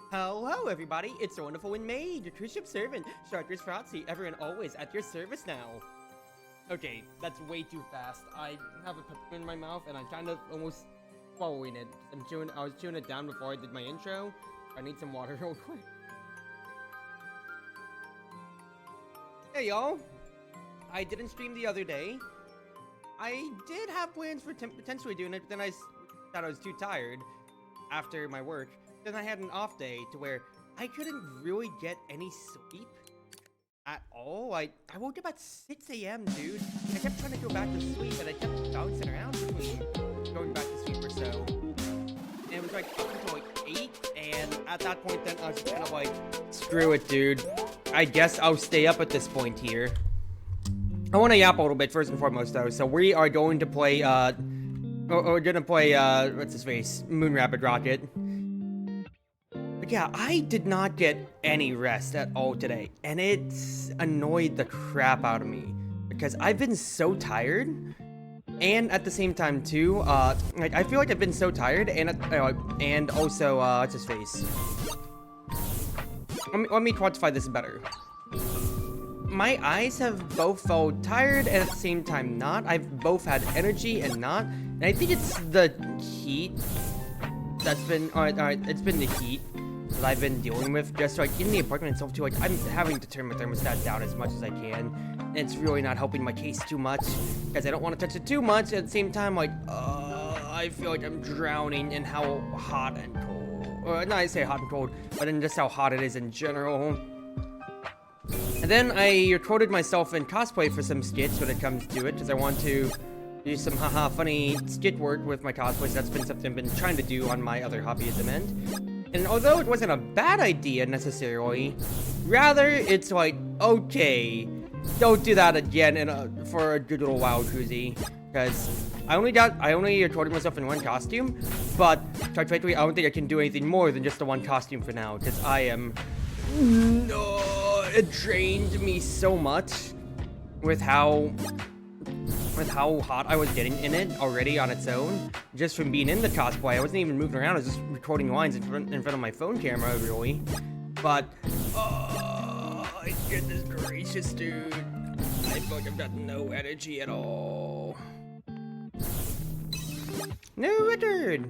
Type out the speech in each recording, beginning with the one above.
Hello everybody, it's the Wonderful Wind Mage, your Cruz Ship servant, Chartreuse Proxy, ever and always at your service now. Okay, that's way too fast. I have a peppermint in my mouth and I'm kind of almost swallowing it. I was chewing it down before I did my intro. I need some water real quick. Hey y'all, I didn't stream the other day. I did have plans for potentially doing it, but then I thought I was too tired after my work. Then I had an off day to where I couldn't really get any sleep at all. I woke up at 6 a.m. dude. I kept trying to go back to sleep and I kept bouncing around between going back to sleep or so. And it was like up until like 8, and at that point then I was kind of like, screw it dude. I guess I'll stay up at this point here. I want to yap a little bit first and foremost though. So we are going to play we're gonna play what's his face? Moon Rapid Rocket. Yeah, I did not get any rest at all today, and it's annoyed the crap out of me because I've been so tired, and at the same time too, like I feel like I've been so tired, and also what's his face? Let me quantify this better. My eyes have both felt tired and at the same time not. I've both had energy and not, and I think it's the heat that's been alright. It's been the heat that I've been dealing with, just like in the apartment itself too. Like I'm having to turn my thermostat down as much as I can, and it's really not helping my case too much because I don't want to touch it too much. At the same time, like I feel like I'm drowning in how hot and cold, or not I say hot and cold, but in just how hot it is in general. And then I recorded myself in cosplay for some skits when it comes to it, because I want to do some haha funny skit work with my cosplays. That's been something I've been trying to do on my other hobbyism end. And although it wasn't a bad idea necessarily, rather it's like, okay, don't do that again for a good little while, Cruzy. Because I only recorded myself in one costume, but quite frankly, I don't think I can do anything more than just the one costume for now, because it drained me so much with how hot I was getting in it already on its own, just from being in the cosplay. I wasn't even moving around, I was just recording lines in front of my phone camera, really. But, goodness gracious, dude. I feel like I've got no energy at all. No record!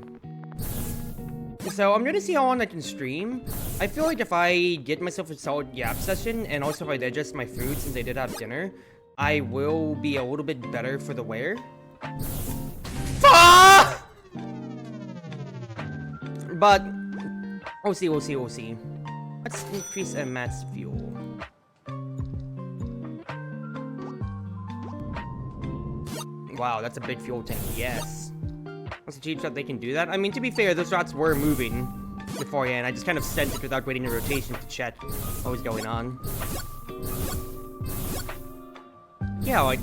So, I'm gonna see how long I can stream. I feel like if I get myself a solid yap session, and also if I digest my food since I did have dinner, I will be a little bit better for the wear. Ah! But we'll see. Let's increase Matt's fuel. Wow, that's a big fuel tank. Yes. That's a cheap shot they can do that. I mean, to be fair, those shots were moving beforehand. I just kind of sent it without waiting a rotation to check what was going on. Yeah, like,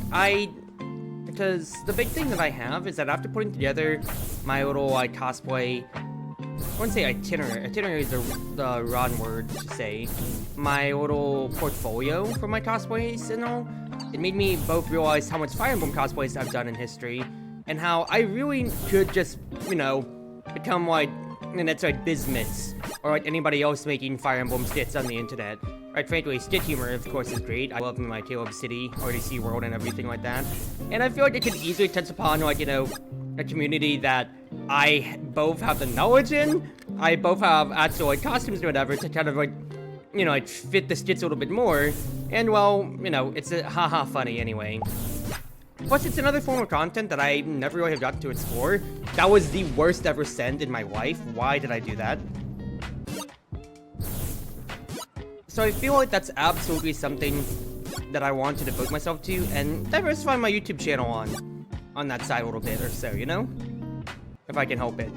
because the big thing that I have is that after putting together my little, like, cosplay, I wouldn't say itinerary. Itinerary is the wrong word to say. My little portfolio for my cosplays and all, it made me both realize how much Fire Emblem cosplays I've done in history, and how I really could just, you know, become, like, and that's like Bizmits, or like anybody else making Fire Emblem skits on the internet. Right, frankly, skit humor, of course, is great. I love my Caleb City, RDC World, and everything like that. And I feel like it could easily touch upon, like, you know, a community that I both have the knowledge in, I both have actual, like, costumes or whatever to kind of, like, you know, like, fit the skits a little bit more. And, well, you know, it's a haha funny anyway. Plus, it's another form of content that I never really have gotten to explore. That was the worst ever send in my life. Why did I do that? So I feel like that's absolutely something that I want to devote myself to and diversify my YouTube channel on that side a little bit or so, you know? If I can help it.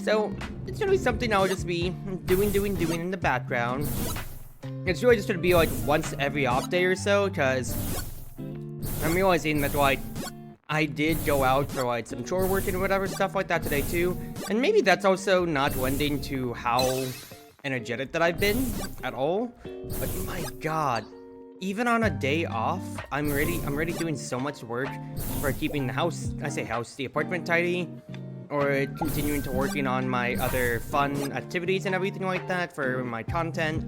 So, it's gonna be something I'll just be doing in the background. It's really just gonna be like once every off day or so, because I'm realizing that, like, I did go out for, like, some chore work and whatever stuff like that today too, and maybe that's also not lending to how energetic that I've been at all. But my god, even on a day off, I'm already doing so much work for keeping the house, the apartment tidy, or continuing to working on my other fun activities and everything like that for my content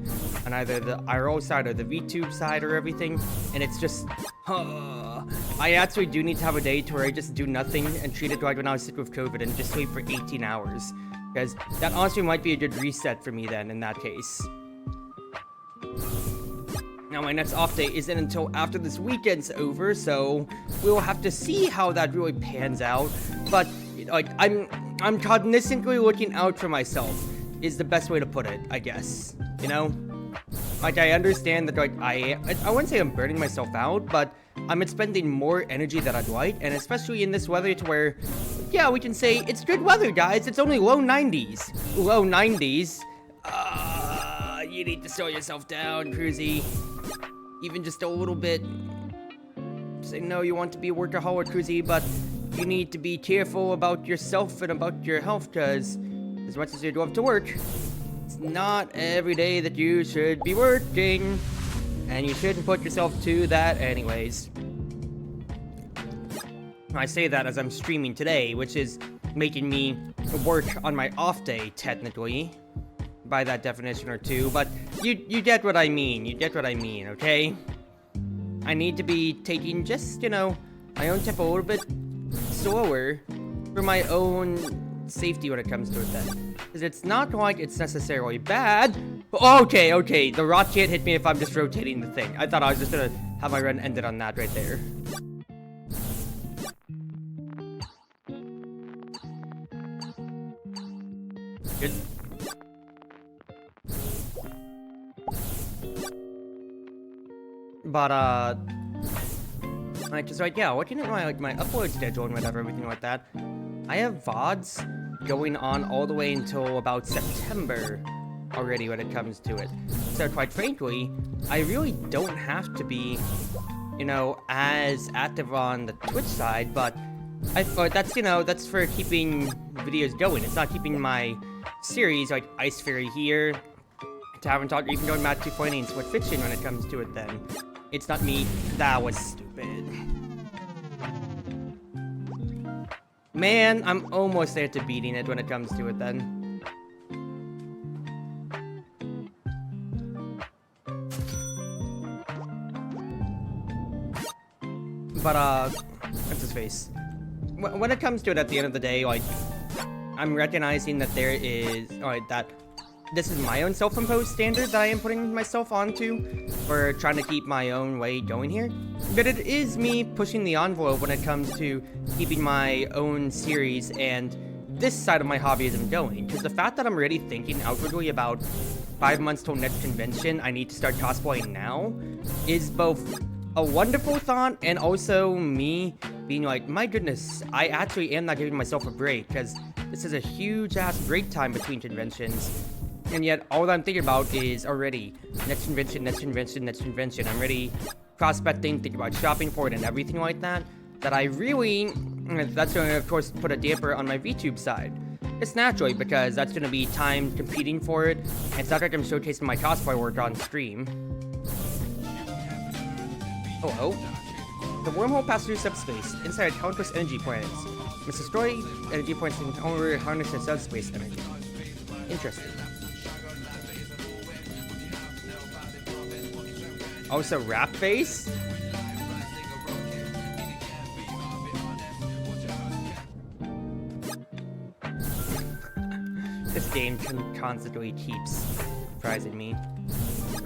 on either the IRL side or the VTube side or everything. And it's just, I actually do need to have a day to where I just do nothing and treat it like when I was sick with COVID and just sleep for 18 hours. Because that honestly might be a good reset for me then in that case. Now my next off day isn't until after this weekend's over, so we'll have to see how that really pans out. But like I'm cognizantly looking out for myself is the best way to put it, I guess. You know? Like I understand that like I wouldn't say I'm burning myself out, but I'm expending more energy than I'd like, and especially in this weather to where, yeah, we can say it's good weather, guys. It's only low 90s. Low 90s. You need to slow yourself down, Cruzy. Even just a little bit. Say no, you want to be a workaholic, Cruzy, but you need to be careful about yourself and about your health, because as much as you'd love to work, it's not every day that you should be working, and you shouldn't put yourself to that anyways. I say that as I'm streaming today, which is making me work on my off day, technically, by that definition or two, but you get what I mean. You get what I mean, okay? I need to be taking just, you know, my own tempo a little bit slower for my own safety when it comes to it then. Because it's not like it's necessarily bad. Okay, the rot can't hit me if I'm just rotating the thing. I thought I was just gonna have my run ended on that right there. Good. But, like, just like, yeah, looking at my upload schedule and whatever, everything like that, I have VODs going on all the way until about September already when it comes to it. So, quite frankly, I really don't have to be, you know, as active on the Twitch side, but that's, you know, that's for keeping videos going. It's not keeping my series, like Ice Fairy here, to haven't talked, even going back to Finding and Split Fiction when it comes to it then. It's not me. That was stupid. Man, I'm almost there to beating it when it comes to it then. But, what's his face? When it comes to it at the end of the day, like, I'm recognizing that there is, that this is my own self-imposed standard that I am putting myself onto for trying to keep my own way going here. But it is me pushing the envelope when it comes to keeping my own series and this side of my hobbyism going. Because the fact that I'm already thinking outwardly about 5 months till next convention, I need to start cosplaying now, is both a wonderful thought and also me being like, my goodness, I actually am not giving myself a break, because this is a huge ass break time between conventions. And yet, all I'm thinking about is already next convention, next convention, next convention. I'm already prospecting, thinking about shopping for it and everything like that. That I really, that's going to, of course, put a damper on my VTube side. It's naturally, because that's going to be time competing for it. And it's not like I'm showcasing my cosplay work on stream. Oh. The wormhole passes through subspace, inside countless energy planets. Must destroy energy points and only harness the subspace energy. Interesting. Also, rap face? This game constantly keeps surprising me.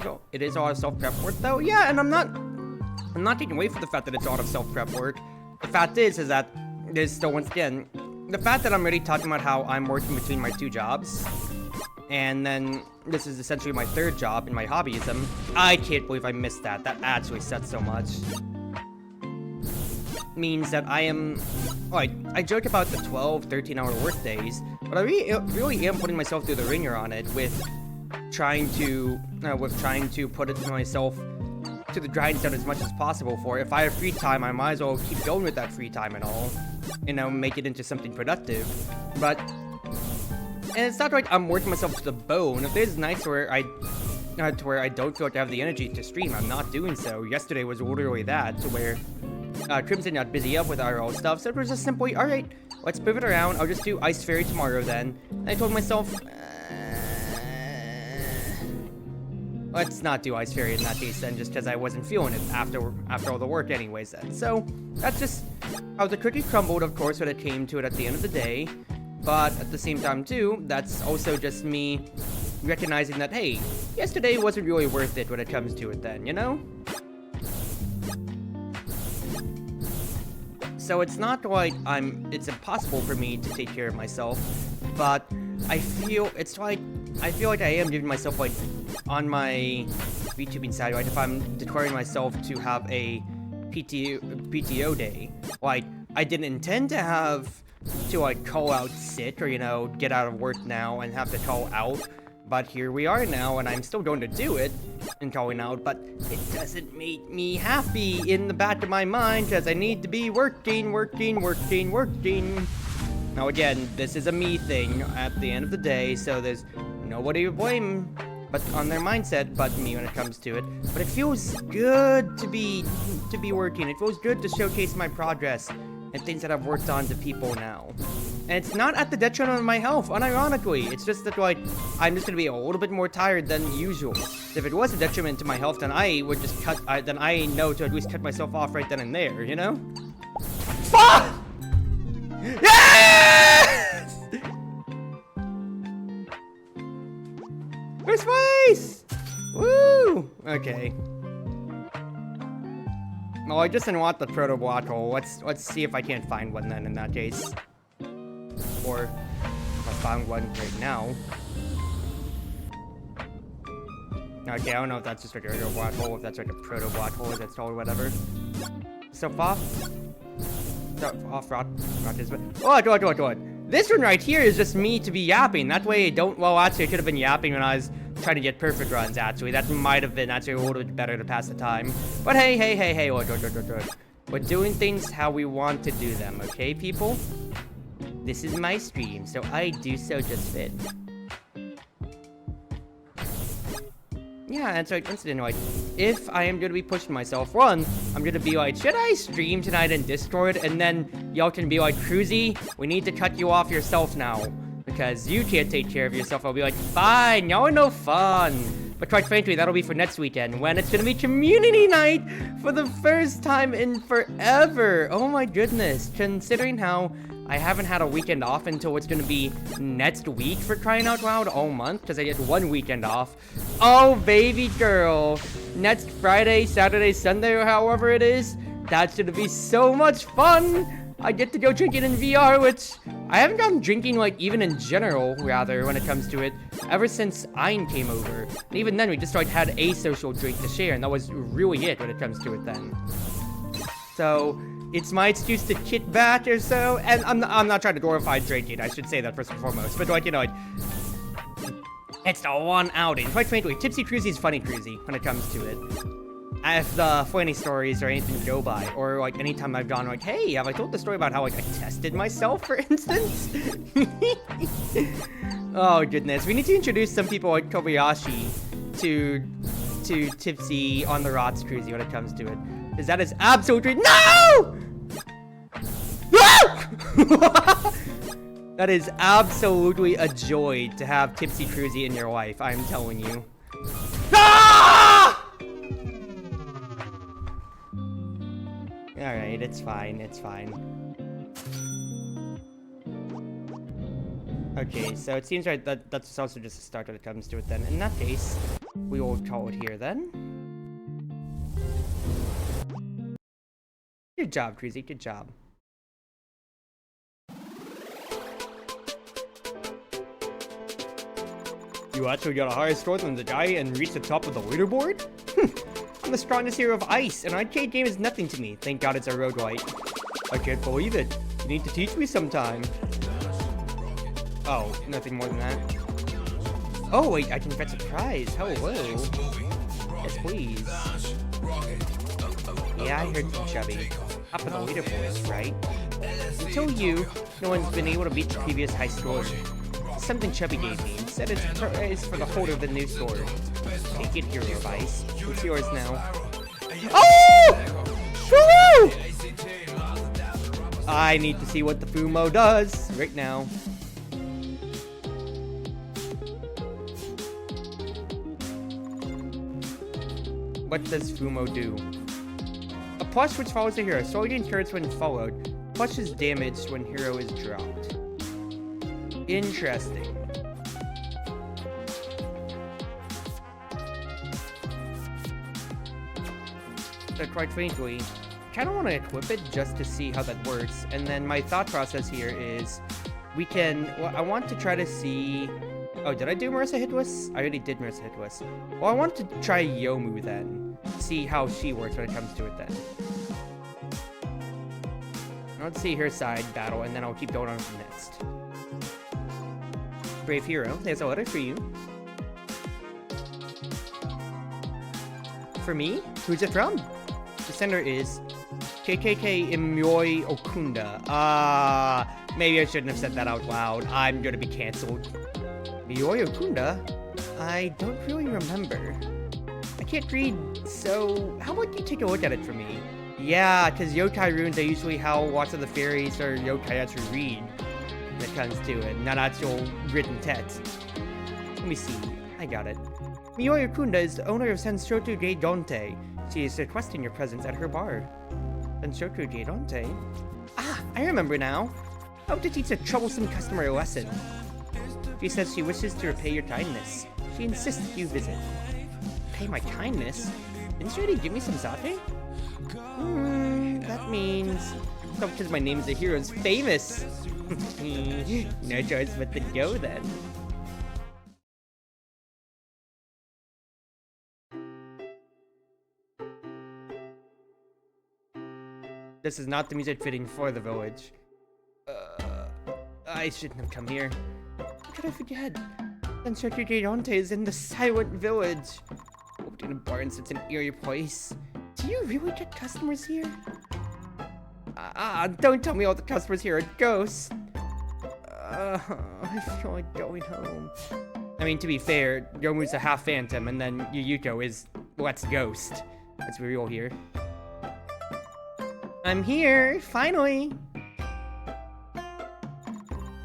So, it is a lot of self-prep work though. Yeah, and I'm not taking away from the fact that it's a lot of self-prep work. The fact is that there's still, once again, the fact that I'm already talking about how I'm working between my 2 jobs, and then this is essentially my 3rd job in my hobbyism. I can't believe I missed that. That actually said so much. Means that I am, like, I joke about the 12, 13-hour work days, but I really am putting myself through the ringer on it with trying to put it myself to the grindstone as much as possible for it. If I have free time, I might as well keep going with that free time and all, you know, make it into something productive. But, and it's not like I'm working myself to the bone. If there's nights where I don't feel like I have the energy to stream, I'm not doing so. Yesterday was literally that, to where Crimson got busy up with our old stuff, so it was just simply, alright, let's pivot around. I'll just do Ice Fairy tomorrow then. And I told myself, let's not do Ice Fairy in that case then, just because I wasn't feeling it after all the work anyways then. So, that's just how the cookie crumbled, of course, when it came to it at the end of the day. But at the same time, too, that's also just me recognizing that, hey, yesterday wasn't really worth it when it comes to it then, you know? So it's not like it's impossible for me to take care of myself, but I feel like I am giving myself, like, on my VTubing side, like, if I'm declaring myself to have a PTO day, like, I didn't intend to like, call out sick or, you know, get out of work now and have to call out, but here we are now, and I'm still going to do it and calling out, but it doesn't make me happy in the back of my mind, because I need to be working. Now again, this is a me thing at the end of the day, so there's nobody to blame but on their mindset but me when it comes to it. But it feels good to be working. It feels good to showcase my progress and things that I've worked on to people now. And it's not at the detriment of my health, unironically. It's just that, like, I'm just gonna be a little bit more tired than usual. If it was a detriment to my health, then I would just then I know to at least cut myself off right then and there, you know? Fuck! Yes! First place! Woo! Okay. Well, I just didn't want the proto black hole. Let's see if I can't find one then in that case. Or if I found one right now. Okay, I don't know if that's just like a regular black hole, if that's like a proto black hole, that's all or whatever. So off Rogers. Oh, this one right here is just me to be yapping. That way I don't, well, actually I could have been yapping when I was trying to get perfect runs, actually. That might have been actually a little bit better to pass the time. But hey, look. We're doing things how we want to do them, okay, people? This is my stream, so I do so just fit. Yeah, and so incident, like, if I am going to be pushing myself, one, I'm going to be like, should I stream tonight in Discord? And then y'all can be like, Cruzy, we need to cut you off yourself now, because you can't take care of yourself. I'll be like, fine, y'all are no fun. But quite frankly, that'll be for next weekend, when it's going to be community night for the first time in forever. Oh my goodness, considering how I haven't had a weekend off until it's going to be next week, for crying out loud, all month, because I get one weekend off. Oh, baby girl. Next Friday, Saturday, Sunday, or however it is, that's going to be so much fun. I get to go drinking in VR, which I haven't gone drinking, like, even in general, rather, when it comes to it, ever since Ein came over. And even then, we just, like, had a social drink to share, and that was really it when it comes to it then. So it's my excuse to kit back or so, and I'm not trying to glorify drinking, I should say that first and foremost, but, like, you know, it's the one outing. Quite frankly, Tipsy Cruzy's funny Cruzy when it comes to it. If the funny stories or anything to go by, or, like, anytime I've gone, like, hey, have I told the story about how, like, I tested myself, for instance? Oh, goodness. We need to introduce some people like Kobayashi to Tipsy on the Rocks Cruzy when it comes to it. Because that is absolutely— No! No! That is absolutely a joy to have Tipsy Cruzy in your life, I'm telling you. Ah! Alright, it's fine, it's fine. Okay, so it seems right that that's also just a start when it comes to it then. In that case, we will call it here then. Good job, Cruzy, good job. You actually got a higher score than the guy and reached the top of the leaderboard? I'm the strongest hero of ice, and an arcade game is nothing to me. Thank God it's a roguelite. I can't believe it. You need to teach me sometime. Oh, nothing more than that. Oh, wait, I can fetch a prize. Hello. Yes, please. Yeah, I heard from Chubby. Up in the leaderboard, right? Until you, no one's been able to beat the previous high score. Something Chubby gave me. Said it's for the holder of the new store. Take it, hero of ice. It's yours now. Oh! Woo! I need to see what the Fumo does right now. What does Fumo do? A plush which follows the hero. Slowly incurs when followed. Plush is damaged when hero is dropped. Interesting. So quite frankly, I kind of want to equip it just to see how that works. And then my thought process here is we can... Well, I want to try to see... Oh, did I do Marissa Hitless? I already did Marissa Hitless. Well, I want to try Yomu then. See how she works when it comes to it then. Let's see her side battle, and then I'll keep going on from next. Brave hero, there's a letter for you. For me? Who's it from? The sender is KKK Imyoi Okunda. Maybe I shouldn't have said that out loud. I'm gonna be cancelled. Imyoi Okunda? I don't really remember. I can't read, so how about you take a look at it for me? Yeah, because yokai runes are usually how lots of the fairies or yokai actually read when it comes to it, not actual written text. Let me see. I got it. Imyoi Okunda is the owner of Senshoku Geidonte. She is requesting your presence at her bar. Senshoku Geidonte? Ah, I remember now. I hope to teach a troublesome customer a lesson. She says she wishes to repay your kindness. She insists that you visit. Pay my kindness? Didn't she already give me some sake? That means... Oh, because my name is a hero is famous. No choice but to go then. This is not the music fitting for the village. I shouldn't have come here. How could I forget? Senshoku Geidonte is in the Silent Village. Opened in a bar in such an eerie place. Do you really get customers here? Don't tell me all the customers here are ghosts. I feel like going home. I mean, to be fair, Yomu's a half phantom, and then Yuyuko is Let's Ghost. Let's be real here. I'm here, finally!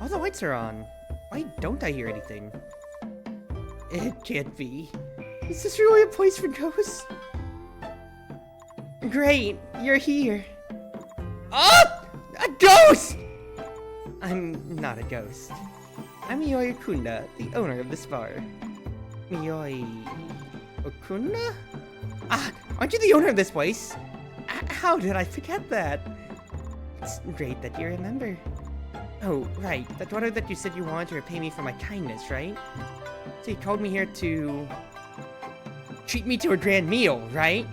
All the lights are on. Why don't I hear anything? It can't be. Is this really a place for ghosts? Great, you're here. Oh! A ghost! I'm not a ghost. I'm Imyoi Okunda, the owner of this bar. Imyoi Okunda? Ah, aren't you the owner of this place? How did I forget that? It's great that you remember. Oh, right, that daughter that you said you wanted to repay me for my kindness, right? So you called me here to... treat me to a grand meal, right?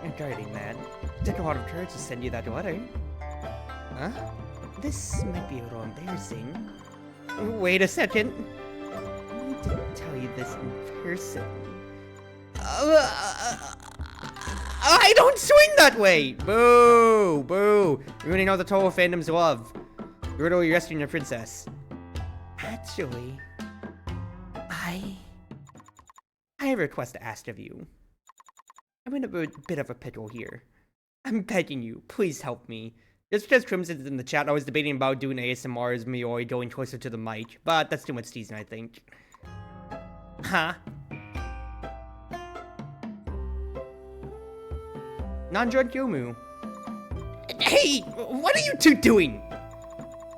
Regarding that, it took a lot of courage to send you that letter. Huh? This might be a little embarrassing. Wait a second. I need to tell you this in person. I don't swing that way! Boo! Boo! Ruining all the Touhou fandom's love. Brutally rescuing your princess. Actually, I have a request to ask of you. I'm in a bit of a pickle here. I'm begging you, please help me. Just because Crimson's in the chat, I was debating about doing ASMR as Mioi going closer to the mic, but that's too much teasing, I think. Huh? Non-drunk Yomu. Hey! What are you two doing?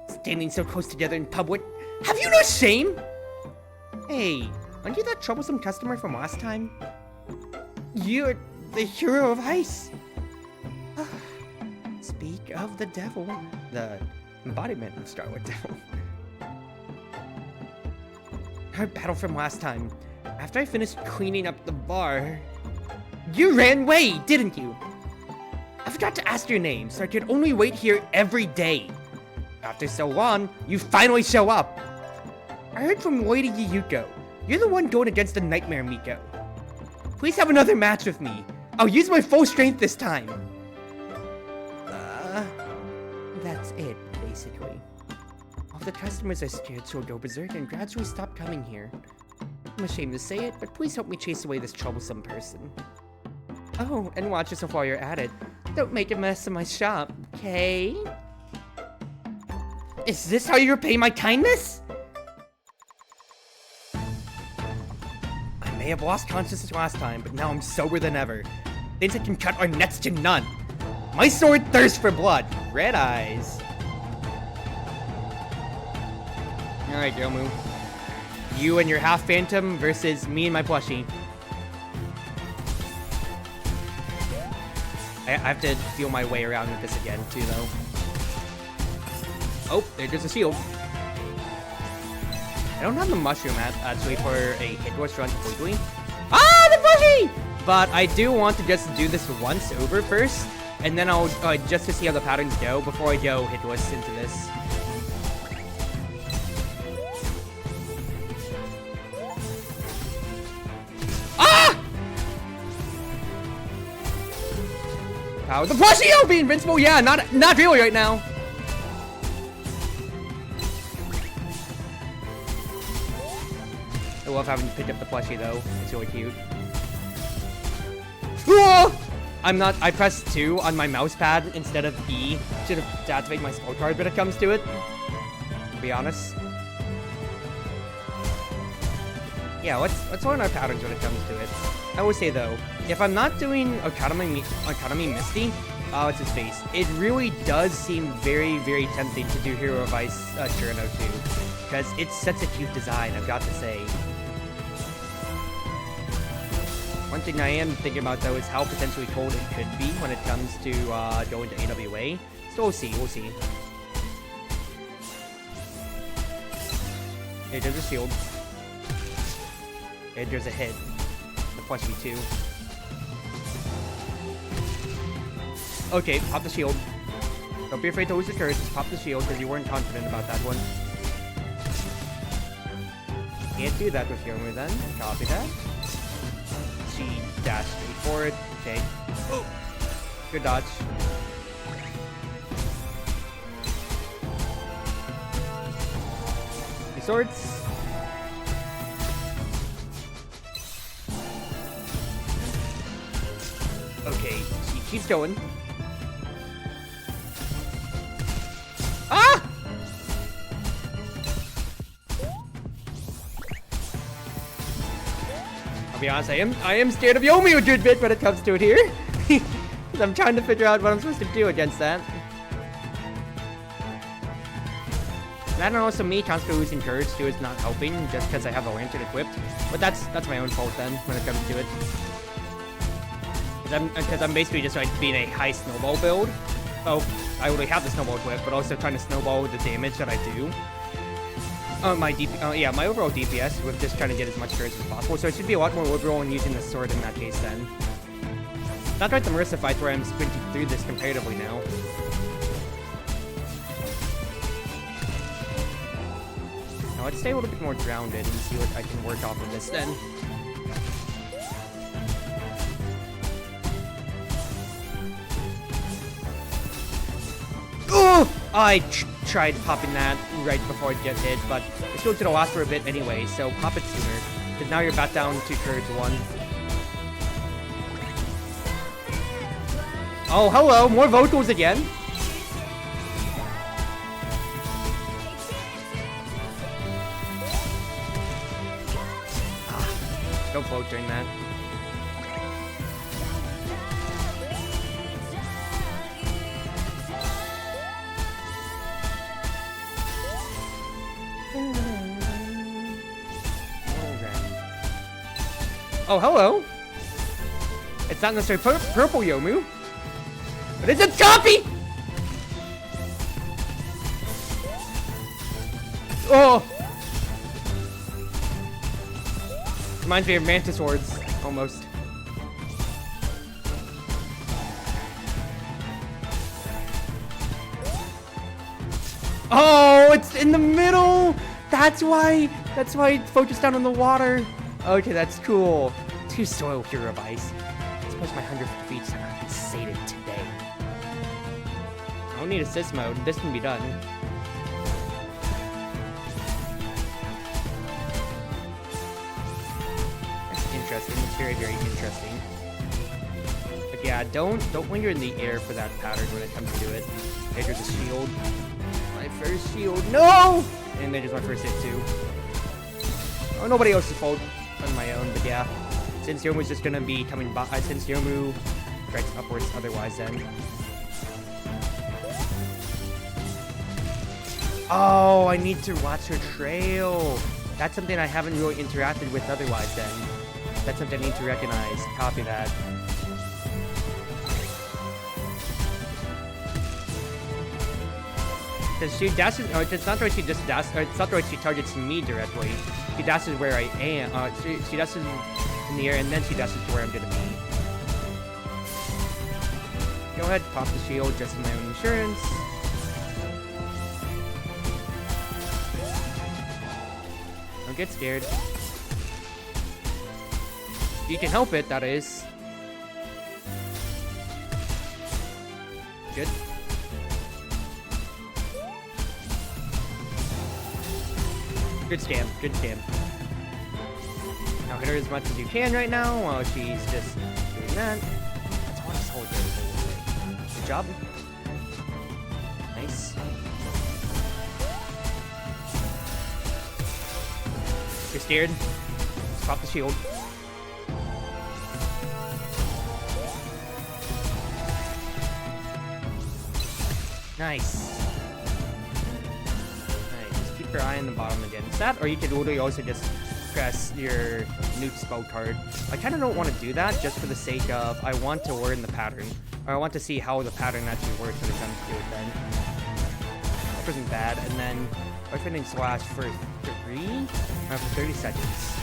Standing so close together in public? Have you no shame? Hey, aren't you that troublesome customer from last time? You're the hero of ice. Speak of the devil. The embodiment of Scarlet Devil. Our battle from last time. After I finished cleaning up the bar, you ran away, didn't you? I forgot to ask your name, so I could only wait here every day. After so long, you finally show up. I heard from Lady Yuyuko. You're the one going against the Nightmare Miko. Please have another match with me. I'll use my full strength this time. That's it, basically. All the customers are scared, so go berserk and gradually stop coming here. I'm ashamed to say it, but please help me chase away this troublesome person. Oh, and watch yourself while you're at it. Don't make a mess of my shop, okay? Is this how you repay my kindness? I may have lost consciousness last time, but now I'm sober than ever. Things that can cut are next to none. My sword thirsts for blood. Red eyes. Alright, Yomu. You and your half phantom versus me and my plushie. I have to feel my way around with this again, too, though. Oh, there's a shield. I don't have the mushroom actually for a hit rush run completely. Ah, the plushie! But I do want to just do this once over first, and then I'll just to see how the patterns go before I go hit rush into this. How the plushie? I'll be invincible. Yeah, not really right now. I love having to pick up the plushie though. It's really cute. Ah! I pressed 2 on my mouse pad instead of E. Should have to activate my spell card when it comes to it. To be honest. Yeah, let's learn our patterns when it comes to it. I will say though, if I'm not doing Academy Misty, what's his face? It really does seem very, very tempting to do Hero of Ice Churno too, because it's such a cute design, I've got to say. One thing I am thinking about though is how potentially cold it could be when it comes to going to AWA. So we'll see, Hey, there's a shield. Hey, there's a hit. The plushie too. Okay, pop the shield. Don't be afraid to lose your courage, just pop the shield because you weren't confident about that one. Can't do that with Yomu then. Copy that. She dashed straight forward. Okay. Oh. Good dodge. Your swords. Okay, she keeps going. Ah! I'll be honest, I am scared of Yomu a good bit when it comes to it here. I'm trying to figure out what I'm supposed to do against that. That and also me constantly losing courage too is not helping just because I have a lantern equipped. But that's my own fault then when it comes to it. Because I'm basically just like being a high snowball build. Oh, I already have the snowball equipped, but also trying to snowball the damage that I do. My overall DPS with just trying to get as much courage as possible. So I should be a lot more liberal in using the sword in that case then. Not like the Marissa fight where I'm sprinting through this comparatively now. Now let's stay a little bit more grounded and see what I can work off of this then. Oh! I tried popping that right before it gets hit, but the shield's gonna last for a bit anyway, so pop it sooner. Because now you're back down to courage 1. Oh, hello! More vocals again! Don't float during that. Oh, hello! It's not necessarily purple Yomu, but it's a copy! Oh! Reminds me of Mantis Swords, almost. Oh, it's in the middle! That's why it focused down on the water. Okay, that's cool. 2 soil Hero of Ice. I suppose my 100 defeats have been sated today. I don't need assist mode. This can be done. That's interesting. It's very, very interesting. But yeah, don't linger in the air for that pattern when it comes to it. Okay, there's a shield. My first shield. No! And there's my first hit too. Oh, nobody else's fault on my own, but yeah. Since Youmu's just gonna be coming by, since Youmu directs upwards otherwise then. Oh, I need to watch her trail. That's something I haven't really interacted with otherwise then. That's something I need to recognize. Copy that. Because she dashes, it's not right she just dashes, it's not right she targets me directly. She dashes where I am, she dashes in the air and then she dashes to where I'm gonna be. Go ahead, pop the shield just in my own insurance. Don't get scared. You can help it, that is. Good. Good scam, good scam. Now hit her as much as you can right now while she's just doing that. That's why this whole game. Good job. Nice. You're scared? Just pop the shield. Nice. Keep your eye on the bottom against that, or you could literally also just press your nuke spell card. I kind of don't want to do that just for the sake of I want to learn the pattern, or I want to see how the pattern actually works when it comes to it then. That wasn't bad, and then opening slash for 30 seconds.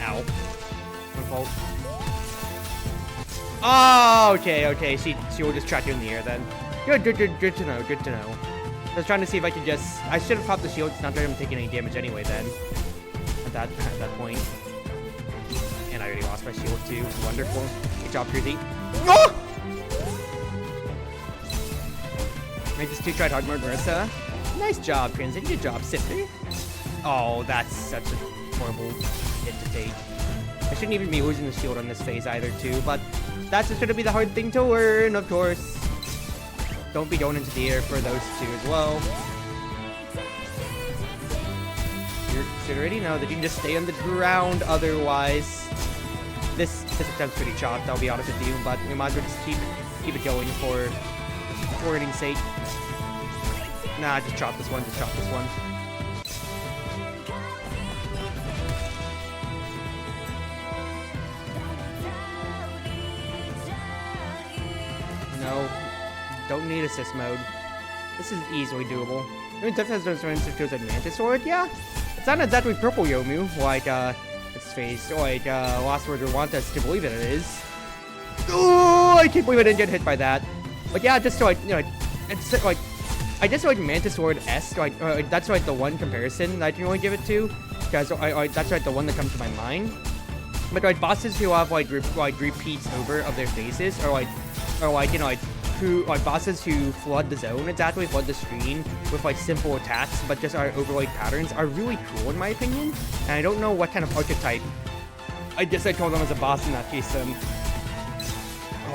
Ow. My fault. Oh, okay. She will just track you in the air then. Good to know, good to know. I was trying to see if I could just... I should have popped the shield, it's not that I'm taking any damage anyway then. At that point. And I already lost my shield too. Wonderful. Good job, Cruzy. Oh! I just two-tried hard mode Marissa. Nice job, Crimson. Good job, Sifter. Oh, that's such a horrible hit to take. I shouldn't even be losing the shield on this phase either too, but that's just gonna be the hard thing to learn, of course. Don't be going into the air for those two as well. You should already know that you can just stay on the ground otherwise. This attempt's pretty chopped, I'll be honest with you, but we might as well just keep it going for learning's sake. Nah, just chop this one, No, don't need assist mode. This is easily doable. I mean, definitely has those goes at Mantis Sword, yeah. It's not exactly purple Youmu, like, its face, like, Lost Words would want us to believe that it is. Oh, I can't believe I didn't get hit by that. But yeah, just so it's like, I just like Mantis Sword S, like, that's like the one comparison that I can really give it to, because that's like the one that comes to my mind. But like bosses who have like repeats over of their faces, or you know, like bosses who flood the zone, exactly flood the screen with like simple attacks, but just are overlaid patterns, are really cool in my opinion. And I don't know what kind of archetype. I guess I call them as a boss in that case.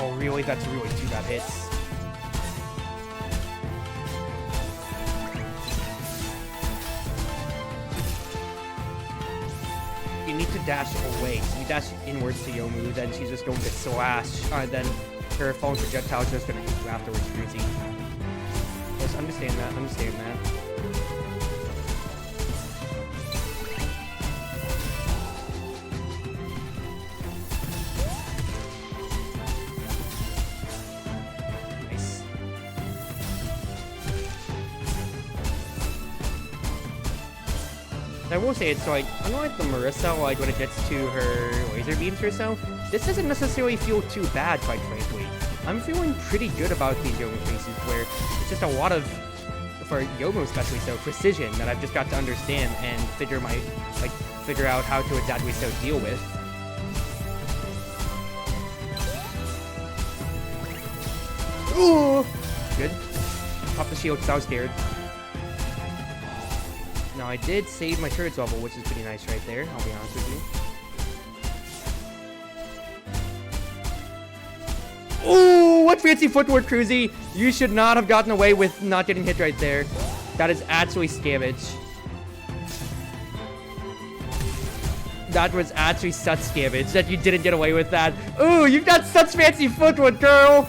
Oh really? That's really two bad hits. You need to dash away. So you dash inwards to Youmu, then she's just going to slash, then her falling projectile is just going to hit you afterwards, Cruzy. Just understand that, Nice. I will say it's like, unlike the Marissa, like when it gets to her laser beams or so, this doesn't necessarily feel too bad, quite frankly. I'm feeling pretty good about these Youmu faces, where it's just a lot of, for Youmu especially so, precision that I've just got to understand and figure out how to exactly so deal with. Ooh! Good. Pop the shield because I was scared. Now I did save my turret's level, which is pretty nice right there, I'll be honest with you. Ooh, what fancy footwork, Cruzy. You should not have gotten away with not getting hit right there. That is actually scammage. That was actually such scammage that you didn't get away with that. Ooh, you've got such fancy footwork, girl.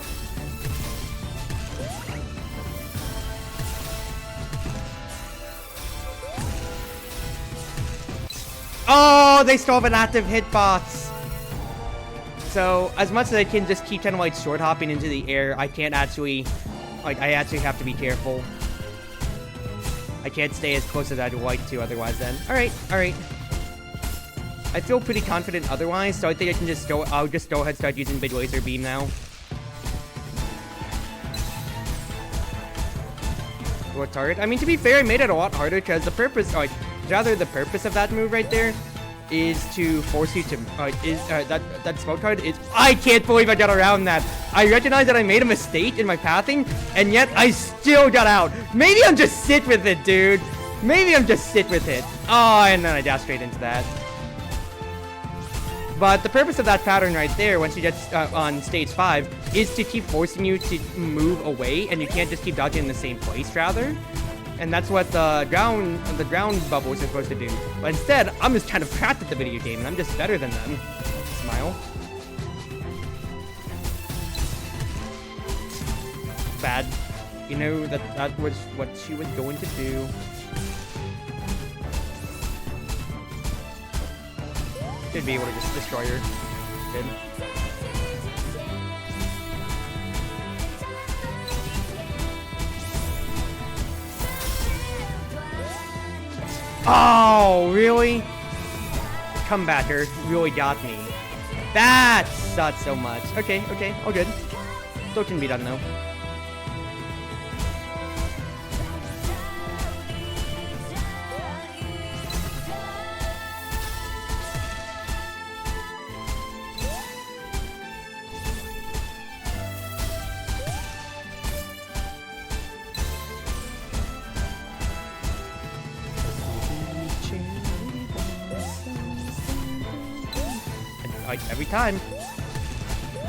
Oh, they still have an active hitbox. So, as much as I can just keep kind of like short hopping into the air, I can't actually, like, I actually have to be careful. I can't stay as close as I'd like to otherwise then. Alright, alright. I feel pretty confident otherwise, so I think I can just go, I'll just go ahead and start using Big Laser Beam now. What's hard? I mean, to be fair, I made it a lot harder because the purpose, like, rather the purpose of that move right there is to force you to, that smoke card is, I can't believe I got around that. I recognize that I made a mistake in my pathing, and yet I still got out. Maybe I'm just sit with it, dude. Maybe I'm just sit with it. Oh, and then I dash straight into that. But the purpose of that pattern right there, once you get on stage 5, is to keep forcing you to move away, and you can't just keep dodging in the same place, rather. And that's what the ground bubbles are supposed to do. But instead, I'm just kind of trapped at the video game, and I'm just better than them. Smile. Bad. You know, that was what she was going to do. Should be able to just destroy her. Good. Oh, really? Comebacker really got me. That sucked so much. Okay, okay, all good. Still can be done though.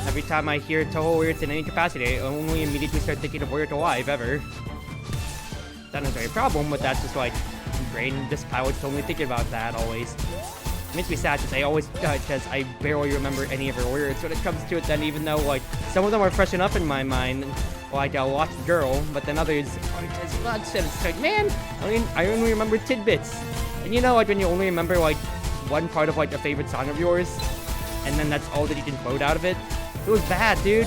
Every time I hear Touhou words in any capacity, I only immediately start thinking of Warrior to Live ever. That is a problem, but that's just like, brain just pilot's only thinking about that always. It makes me sad because I always, because I barely remember any of her words when it comes to it then, even though like, some of them are freshen up in my mind, like a Lost Girl, but then others are just nonsense. It's like, man, I only remember tidbits. And you know, like when you only remember like, one part of like a favorite song of yours, and then that's all that you can quote out of it. It was bad, dude.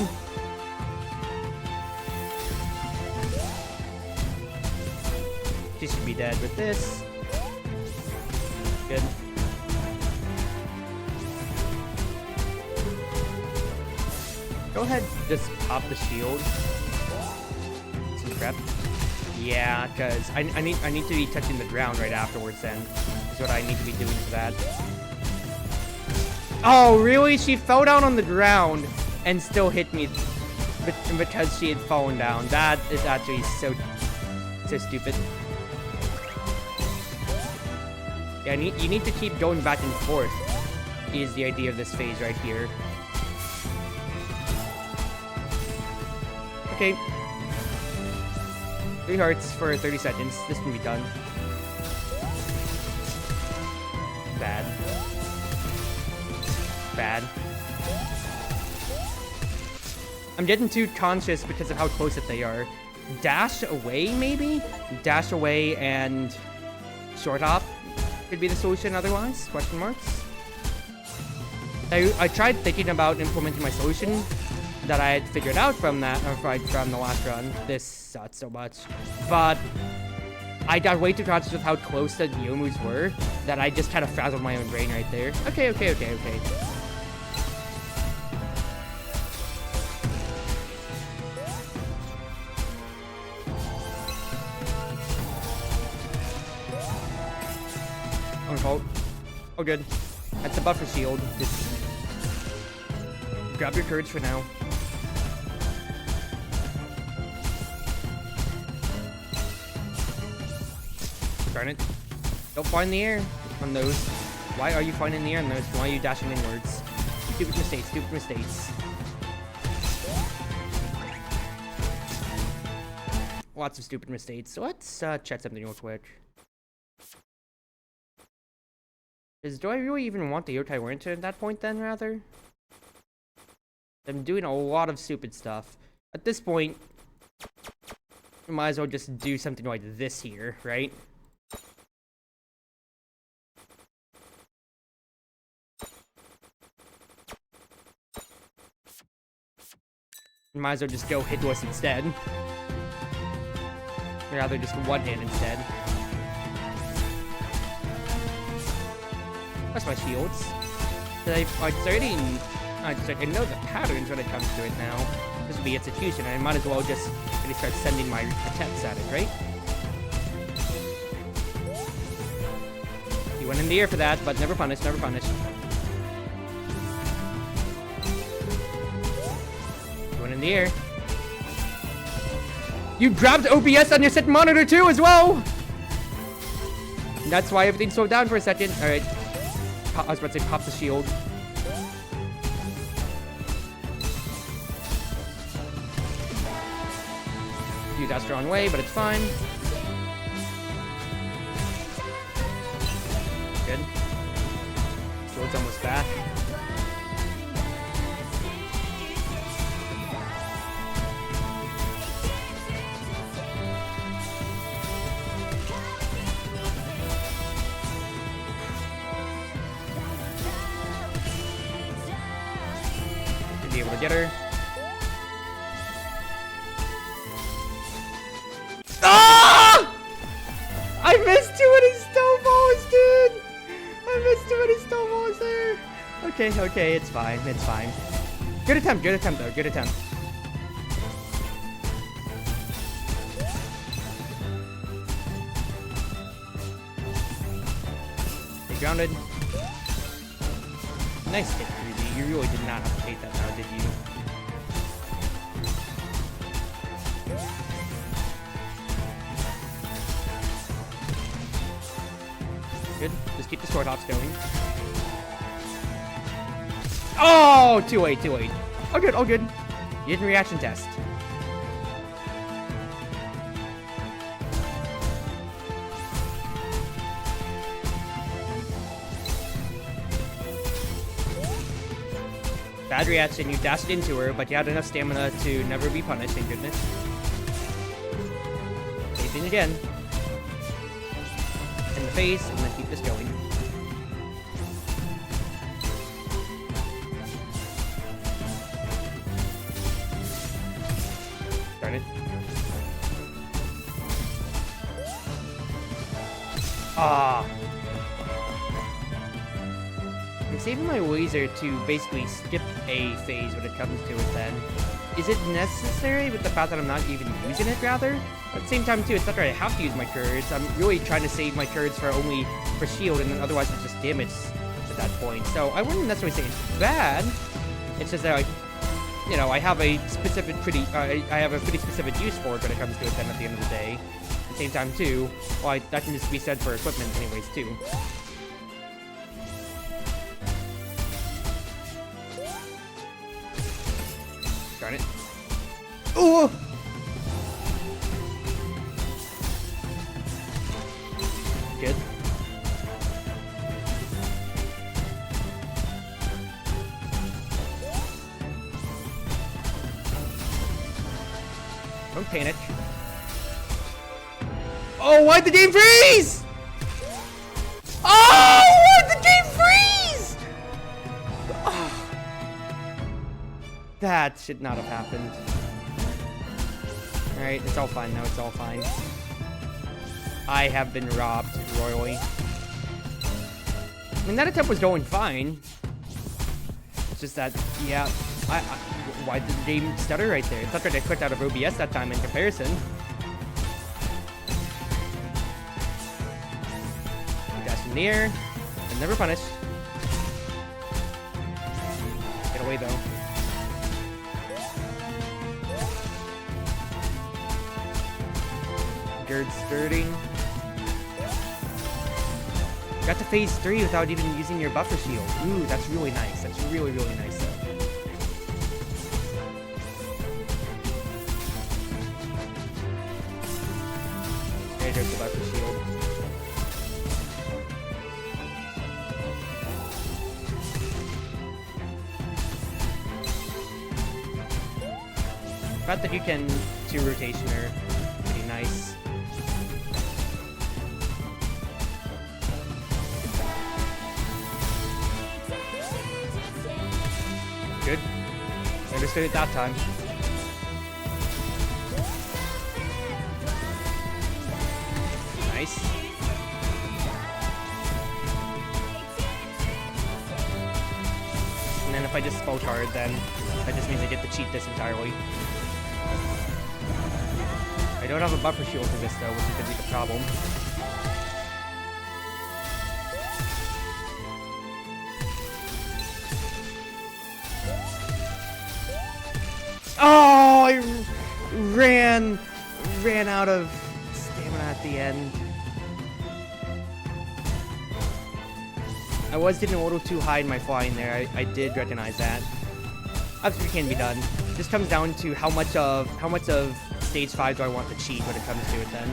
She should be dead with this. Good. Go ahead, just pop the shield. Some prep. Yeah, because I need to be touching the ground right afterwards then. Is what I need to be doing for that. Oh, really? She fell down on the ground and still hit me because she had fallen down. That is actually so stupid. Yeah, you need to keep going back and forth is the idea of this phase right here. Okay. 3 hearts for 30 seconds. This can be done. Bad. Bad. I'm getting too conscious because of how close that they are. Dash away, maybe? Dash away and short hop could be the solution otherwise? Question marks? I tried thinking about implementing my solution that I had figured out from that, from the last run. This sucked so much. But I got way too conscious with how close the Youmu's were that I just kind of frazzled my own brain right there. Okay, okay, okay, okay. Oh, good. That's a buffer shield. Just grab your courage for now. Darn it. Don't fly in the air on those. Why are you flying in the air on those? Why are you dashing inwards? Stupid mistakes, stupid mistakes. lots of stupid mistakes. So let's check something real quick. Do I really even want the yokai lantern at that point then, rather? I'm doing a lot of stupid stuff. At this point, I might as well just do something like this here, right? Might as well just go hitless instead. Or rather, just one hand instead. That's my shields. I know the patterns when it comes to it now. This will be execution, and I might as well just really start sending my attacks at it, right? You went in the air for that, but never punished, never punished. You went in the air. You grabbed OBS on your set monitor too, as well! And that's why everything slowed down for a second. Alright. I was about to say pop the shield. You dashed the wrong way, but it's fine. Good. Shield's almost back. Be able to get her. Ah! I missed too many snowballs, dude! I missed too many snowballs there. Okay, it's fine, it's fine. Good attempt though, good attempt. Stay grounded. Nice hit, Ruby. You really did not have to take that now, did you? Good. Just keep the sword hops going. Oh! Too late, too late. Oh, good, oh, good. You didn't reaction test. Bad reaction, you dashed into her, but you had enough stamina to never be punished, thank goodness. Same thing again. In the face, and then keep this going. Darn it. Ah. I'm saving my laser to basically skip a phase when it comes to it then. Is it necessary with the fact that I'm not even using it, rather? At the same time, too, it's not that I have to use my turrets. I'm really trying to save my turrets for shield, and then otherwise it's just damage at that point. So I wouldn't necessarily say it's bad. It's just that, like, you know, I have a pretty specific use for it when it comes to it then at the end of the day. At the same time, too, well, that can just be said for equipment anyways, too. Darn it. Ooh! Good. Don't panic. Oh, why'd the game freeze? Oh, why'd the game freeze? Oh. That should not have happened. Alright, it's all fine now, it's all fine. I have been robbed royally. I mean, that attempt was going fine. It's just that, yeah, why did the game stutter right there? It's not that I clicked out of OBS that time in comparison. Dash in the air, and never punished. Get away though. Gird skirting. Got to phase 3 without even using your buffer shield. Ooh, that's really nice. That's really, really nice though. triggers the buffer shield. The fact that you can do rotationer, pretty nice. Good. Understood it that time. Nice. And then if I just spell card, then that just means I get to cheat this entirely. I don't have a buffer shield for this though, which is going to be the problem. Oh, I ran out of stamina at the end. I was getting a little too high in my flying there. I did recognize that. Absolutely can be done. Just comes down to how much of stage 5 do I want to cheat when it comes to it then.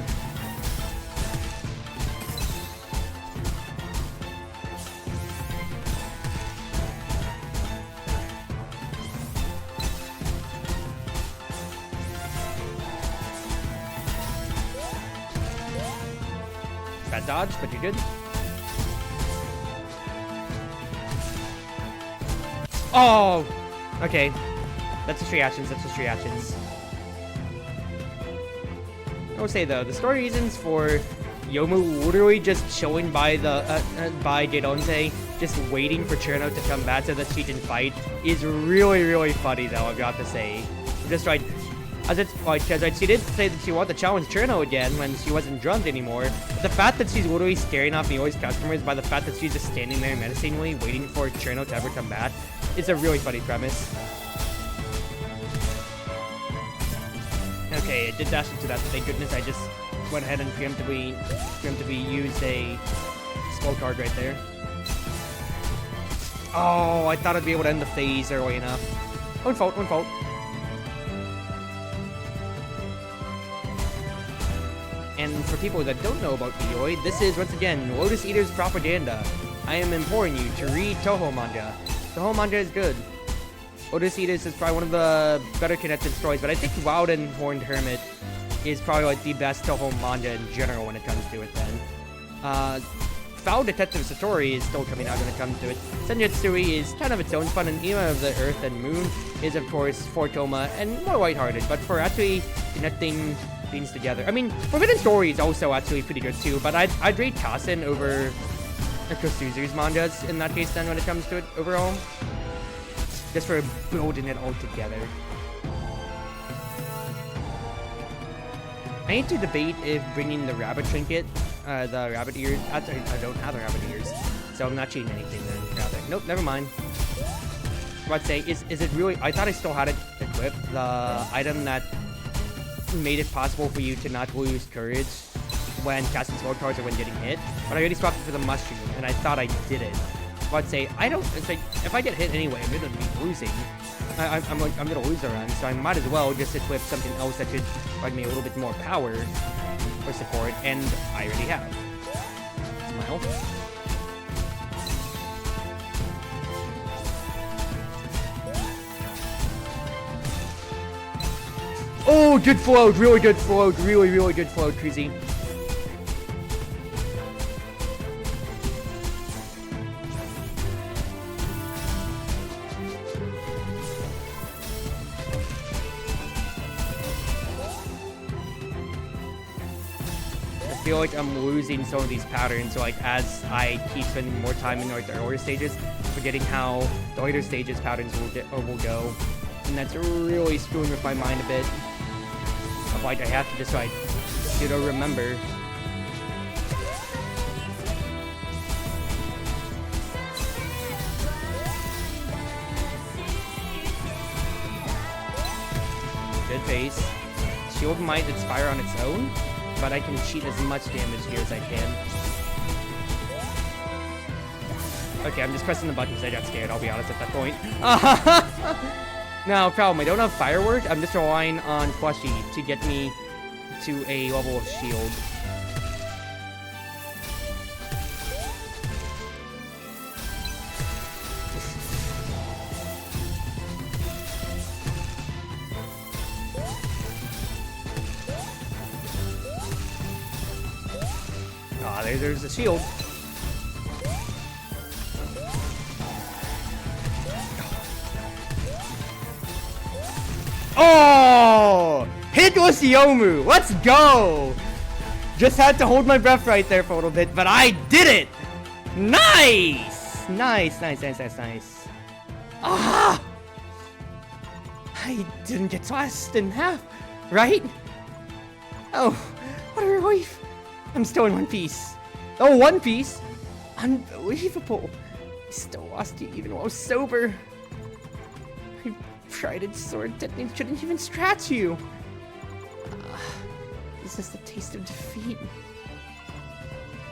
Bad dodge, but you're good. Oh! Okay. That's just reactions, that's just reactions. I will say though, the story reasons for Yomu literally just chilling by the by Gedonte, just waiting for Cherno to come back so that she can fight, is really funny though, I've got to say. Just like, she did say that she wanted to challenge Cherno again when she wasn't drunk anymore. But the fact that she's literally staring off Miyoi's customers by the fact that she's just standing there menacingly waiting for Cherno to ever come back is a really funny premise. Okay, I did dash into that, thank goodness I just went ahead and preemptively used a skull card right there. Oh, I thought I'd be able to end the phase early enough. One fault. And for people that don't know about Miyoi, this is, once again, Lotus Eater's propaganda. I am imploring you to read Touhou manga. Touhou manga is good. Lotus Eaters is probably one of the better connected stories, but I think Wild and Horned Hermit is probably like the best Touhou manga in general when it comes to it then. Foul Detective Satori is still coming out when it comes to it. Senjutsu is kind of its own fun, and Ema of the Earth and Moon is, of course, for Toma and more lighthearted, but for actually connecting things together. I mean, Forbidden Story is also actually pretty good too, but I'd rate Kasen over Kosuzu's mangas in that case then when it comes to it overall. Just for building it all together. I need to debate if bringing the rabbit trinket, the rabbit ears. Actually, I don't have the rabbit ears, so I'm not cheating anything then. Rather, nope, never mind. I'd say, is it really? I thought I still had it equipped, the item that made it possible for you to not lose courage when casting sword cards or when getting hit. But I already swapped it for the mushroom, and I thought I did it. I'd say it's like if I get hit anyway, I'm gonna be losing. I'm gonna lose the run, so I might as well just equip something else that should provide me a little bit more power for support, and I already have. Smile. Oh, good float, really good float, really good float, Cruzy. I feel like I'm losing some of these patterns, so like as I keep spending more time in like the earlier stages, forgetting how the later stages patterns will go, and that's really screwing with my mind a bit. Of like I have to just like remember. Good face. Shield might expire on its own, but I can cheat as much damage here as I can. Okay, I'm just pressing the button because I got scared, I'll be honest at that point. No problem, I don't have Firework. I'm just relying on Plushie to get me to a level of shield. there's a shield. Oh! Hitless Yomu! Let's go! Just had to hold my breath right there for a little bit, but I did it! Nice! Nice. Ah! I didn't get slashed in half, right? Oh, what a relief. I'm still in one piece. Oh, one piece? Unbelievable. I still lost you even while sober. My trident sword technique shouldn't even scratch you. This is the taste of defeat.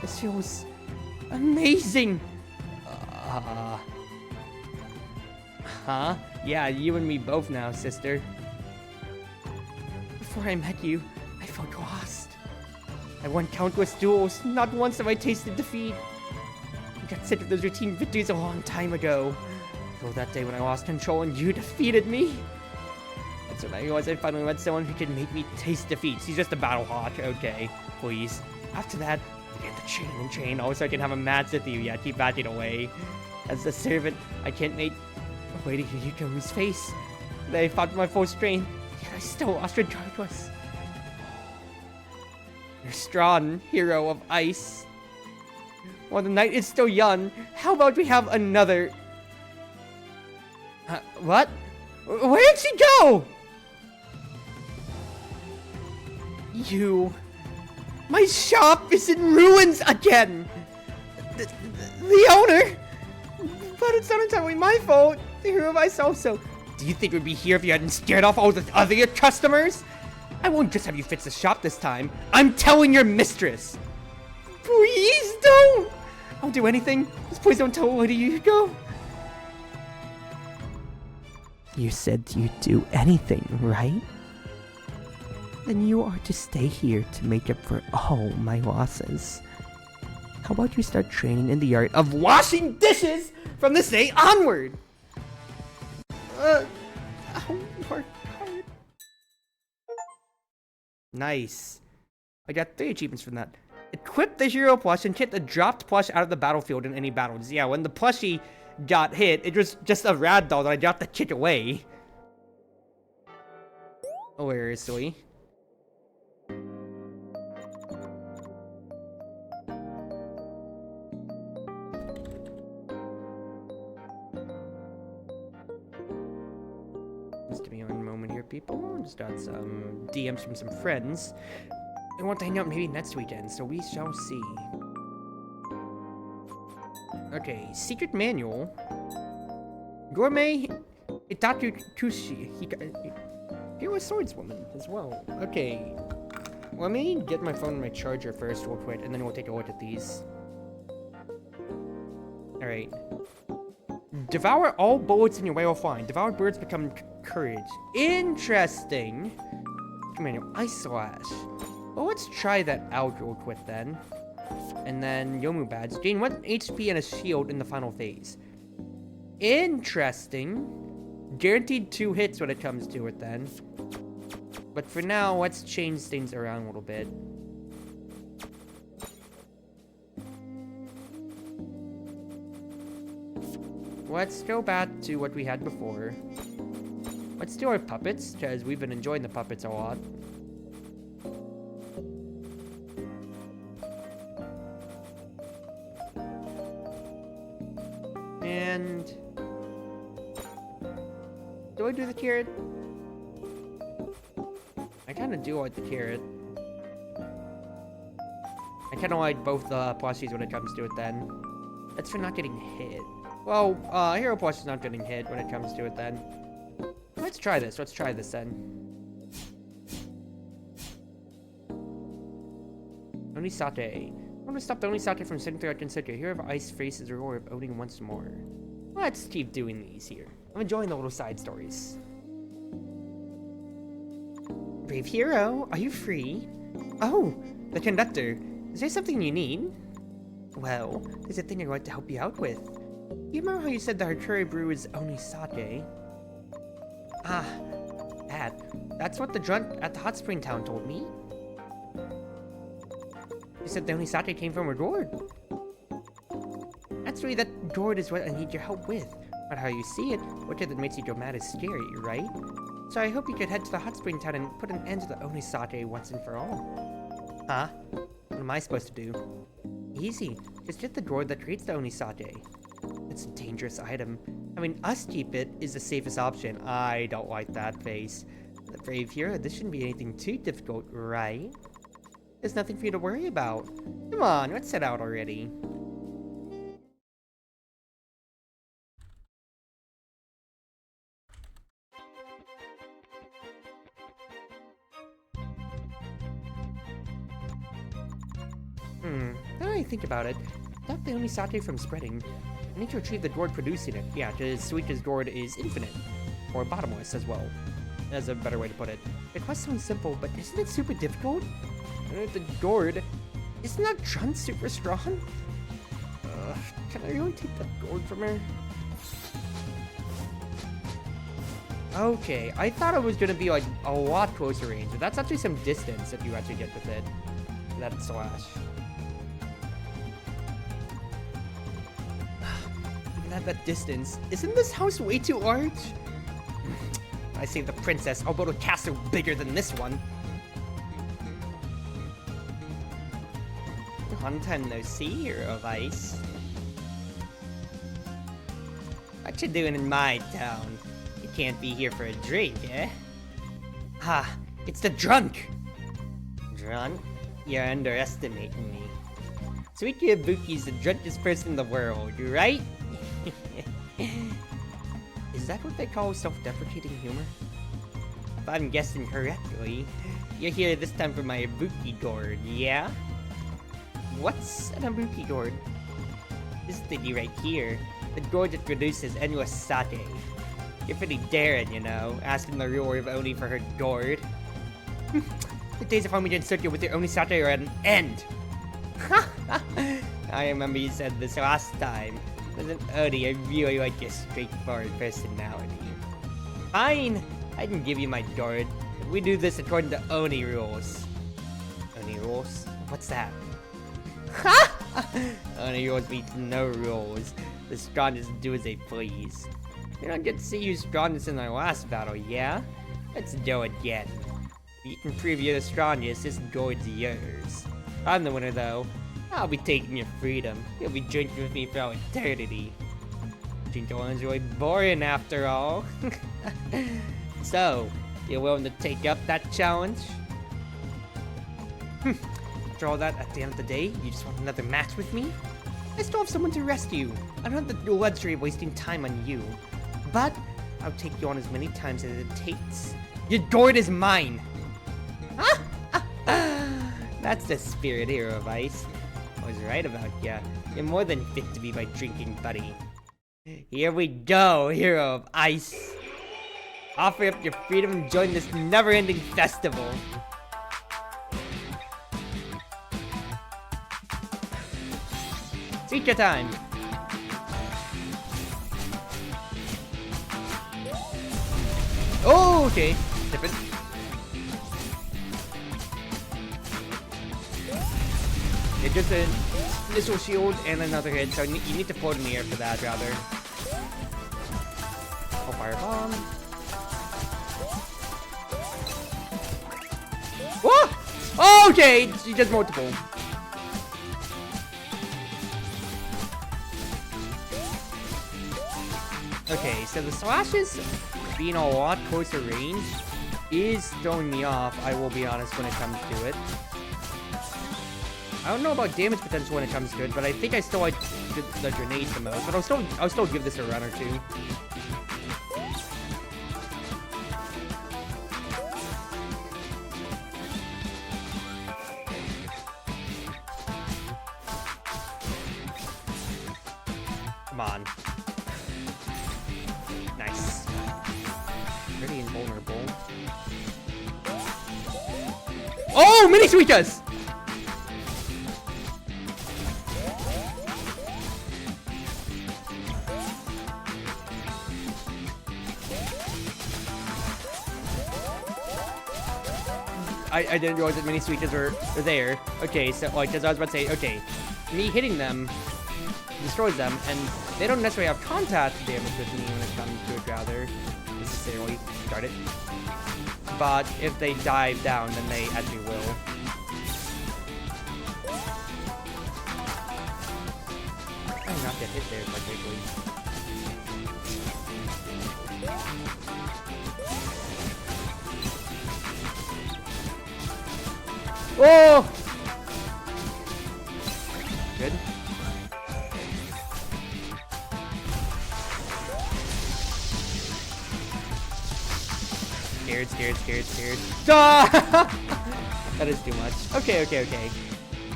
This feels amazing. Huh? Yeah, you and me both now, sister. Before I met you, I felt lost. I won countless duels. Not once have I tasted defeat. I got sick of those routine victories a long time ago. Until that day when I lost control and you defeated me. That's when I realized I finally met someone who could make me taste defeat. She's just a battle hawk. Okay, please. After that, I began to train and train, all so I can have a match with you. Yeah, keep backing away. As the servant, I can't wait to hear you Yuko's face. They fought to my full strength, yet I still lost regardless. You're strong, hero of ice. While the night is still young, how about we have another... what? Where did she go? You... My shop is in ruins again! The owner... But it's not entirely my fault. The hero of ice also. Do you think we'd be here if you hadn't scared off all the other customers? I won't just have you fix the shop this time. I'm telling your mistress. Please don't. I'll do anything. Just please don't tell Lady Yuko. You said you'd do anything, right? Then you are to stay here to make up for all my losses. How about you start training in the art of washing dishes from this day onward? I'll work hard. Nice. I got 3 achievements from that. Equip the hero plush and hit the dropped plush out of the battlefield in any battles. Yeah, when the plushie got hit, it was just a ragdoll that I dropped the kick away. Oh, where is Sui? Just give me one moment here, people. Just got some DMs from some friends. I want to hang out maybe next weekend, so we shall see. Okay, secret manual. Gourmet Itatu Kushi. Hero swordswoman as well. Okay, let me get my phone and my charger first real quick, and then we'll take a look at these. Alright. Devour all bullets in your way while flying. Devoured birds become courage. Interesting. Manual. Ice Slash. Well, let's try that out real quick then. And then Yomu Badge. Gain 1 HP and a shield in the final phase. Interesting. Guaranteed 2 hits when it comes to it then. But for now, let's change things around a little bit. Let's go back to what we had before. Let's do our puppets, because we've been enjoying the puppets a lot. And... do I do the carrot? I kind of do like the carrot. I kind of like both the plushies when it comes to it then. That's for not getting hit. Well, Hero Plush is not getting hit when it comes to it then. Let's try this. Let's try this then. Onisate. I want to stop the Onisate from sitting throughout Kensuke. Hero of Ice faces the reward of owning once more. Let's keep doing these here. I'm enjoying the little side stories. Brave hero, are you free? Oh, the conductor. Is there something you need? Well, there's a thing I'd like to help you out with. You remember how you said the Hakuri brew is Onisake? Ah, that's what the drunk at the hot spring town told me. You said the only satay came from a gourd. Actually, that gourd is what I need your help with. Not how you see it, what that makes you go mad is scary, right? So I hope you could head to the hot spring town and put an end to the oni satay once and for all. Huh? What am I supposed to do? Easy. Just get the gourd that creates the oni satay. It's a dangerous item. Having us keep it is the safest option. I don't like that face. The brave hero, this shouldn't be anything too difficult, right? There's nothing for you to worry about. Come on, let's set out already. Now that I think about it, stop the oni satay from spreading. I need to retrieve the gourd producing it. Yeah, because Suica's gourd is infinite. Or bottomless as well. That's a better way to put it. The quest sounds simple, but isn't it super difficult? The gourd... Isn't that Trun super strong? Can I really take that gourd from her? Okay, I thought it was gonna be like a lot closer range, but that's actually some distance that you actually get with it. That slash. Even at that distance, isn't this house way too large? I saved the princess, I'll build a castle bigger than this one. Long time no see, hero of ice. What you doing in my town? You can't be here for a drink, eh? Ha! It's the drunk! Drunk? You're underestimating me. Suika Ibuki's the drunkest person in the world, right? Is that what they call self-deprecating humor? If I'm guessing correctly, you're here this time for my Ibuki gourd, yeah? What's an Ibuki gourd? This thingy right here, the gourd that produces endless satay. You're pretty daring, you know, asking the ruler of Oni for her gourd. The days of homing in circuit with your Oni satay are at an end! I remember you said this last time. As an Oni, I really like your straightforward personality. Fine! I can give you my gourd, but we do this according to Oni rules. Oni rules? What's that? Oni rules means no rules. The strongest do as they please. You don't get to see who's strongest in our last battle, yeah? Let's do it again. If you can prove you're the strongest, this gourd's yours. I'm the winner though. I'll be taking your freedom. You'll be drinking with me for all eternity. Drinking one's really boring after all. So, you willing to take up that challenge? After all that, at the end of the day, you just want another match with me? I still have someone to rescue. I don't have the luxury of wasting time on you. But, I'll take you on as many times as it takes. Your gourd is mine! That's the spirit, hero of ice. I was right about ya. You're more than fit to be my drinking buddy. Here we go, hero of ice. Offer up your freedom and join this never-ending festival. Suika time! Oh, okay. Different. It's just an initial shield and another hit, so you need to float in the air for that, rather. Oh, fire bomb. Whoa! Oh, okay! She does multiple. Okay, so the slashes being a lot closer range is throwing me off, I will be honest, when it comes to it. I don't know about damage potential when it comes to it, but I think I still like the grenades the most. But I'll still give this a run or two. Come on. Nice. Pretty invulnerable. Oh, mini Suikas! I didn't realize that mini switches were there. Okay, so like as I was about to say, okay, me hitting them destroys them, and they don't necessarily have contact damage with me when it comes to it, rather necessarily. Start it. But if they dive down, then they actually will. I did not get hit there particularly. Whoa! Good. Scared. Ah! That is too much. Okay.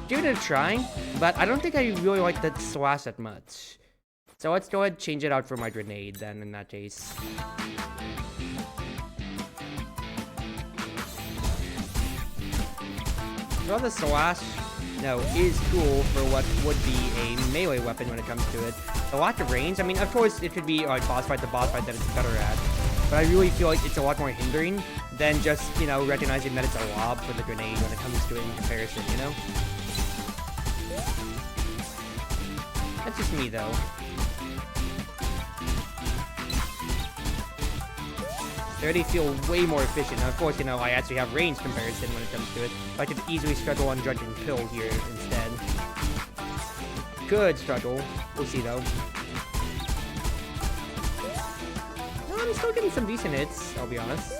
Give it a try, but I don't think I really like that slash that much. So let's go ahead and change it out for my grenade then, in that case. Well, the slash, is cool for what would be a melee weapon when it comes to it. A lot of range, I mean, of course, it could be like boss fight that it's better at. But I really feel like it's a lot more hindering than just, recognizing that it's a lob for the grenade when it comes to it in comparison, That's just me, though. They already feel way more efficient. Now, of course, I actually have range comparison when it comes to it. I could easily struggle on Judge and Pill here instead. Good struggle. We'll see, though. No, I'm still getting some decent hits, I'll be honest.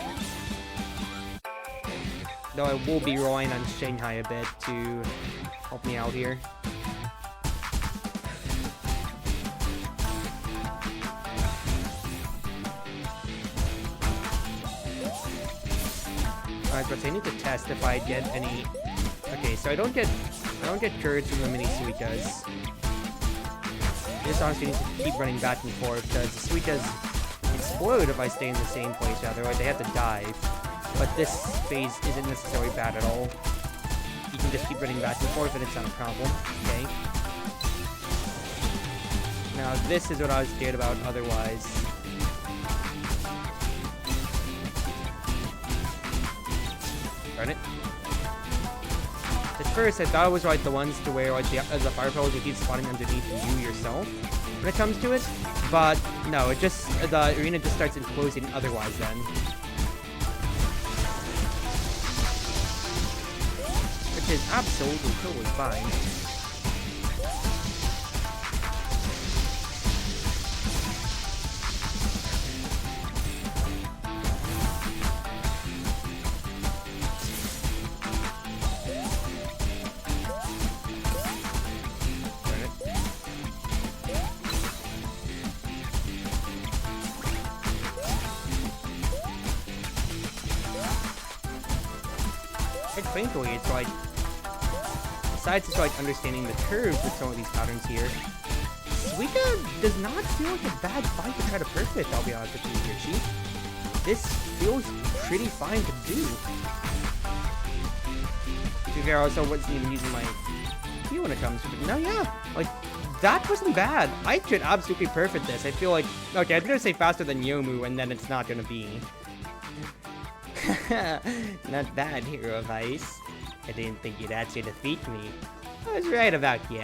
Though I will be relying on Shanghai a bit to help me out here. Alright, but I need to test if I get any. Okay, so I don't get courage from the mini Suikas. I just honestly need to keep running back and forth because the Suikas explode if I stay in the same place, rather. Like, they have to dive. But this phase isn't necessarily bad at all. You can just keep running back and forth and it's not a problem. Okay. Now this is what I was scared about otherwise. Run it. At first, I thought it was like the ones to where like the fire pillars you keep spawning underneath you yourself when it comes to it, but no, it just the arena just starts enclosing otherwise then, which is absolutely totally fine. Thankfully, it's like, besides just like understanding the curves with some of these patterns here, Suika does not feel like a bad fight to try to perfect, I'll be honest with you here, Chief. This feels pretty fine to do. To be fair, also wasn't even using my Q when it comes to it. No, yeah, like, that wasn't bad. I could absolutely perfect this. I feel like, okay, I was gonna say faster than Yomu, and then it's not gonna be. Not bad, Hero of Ice. I didn't think you'd actually defeat me. I was right about you.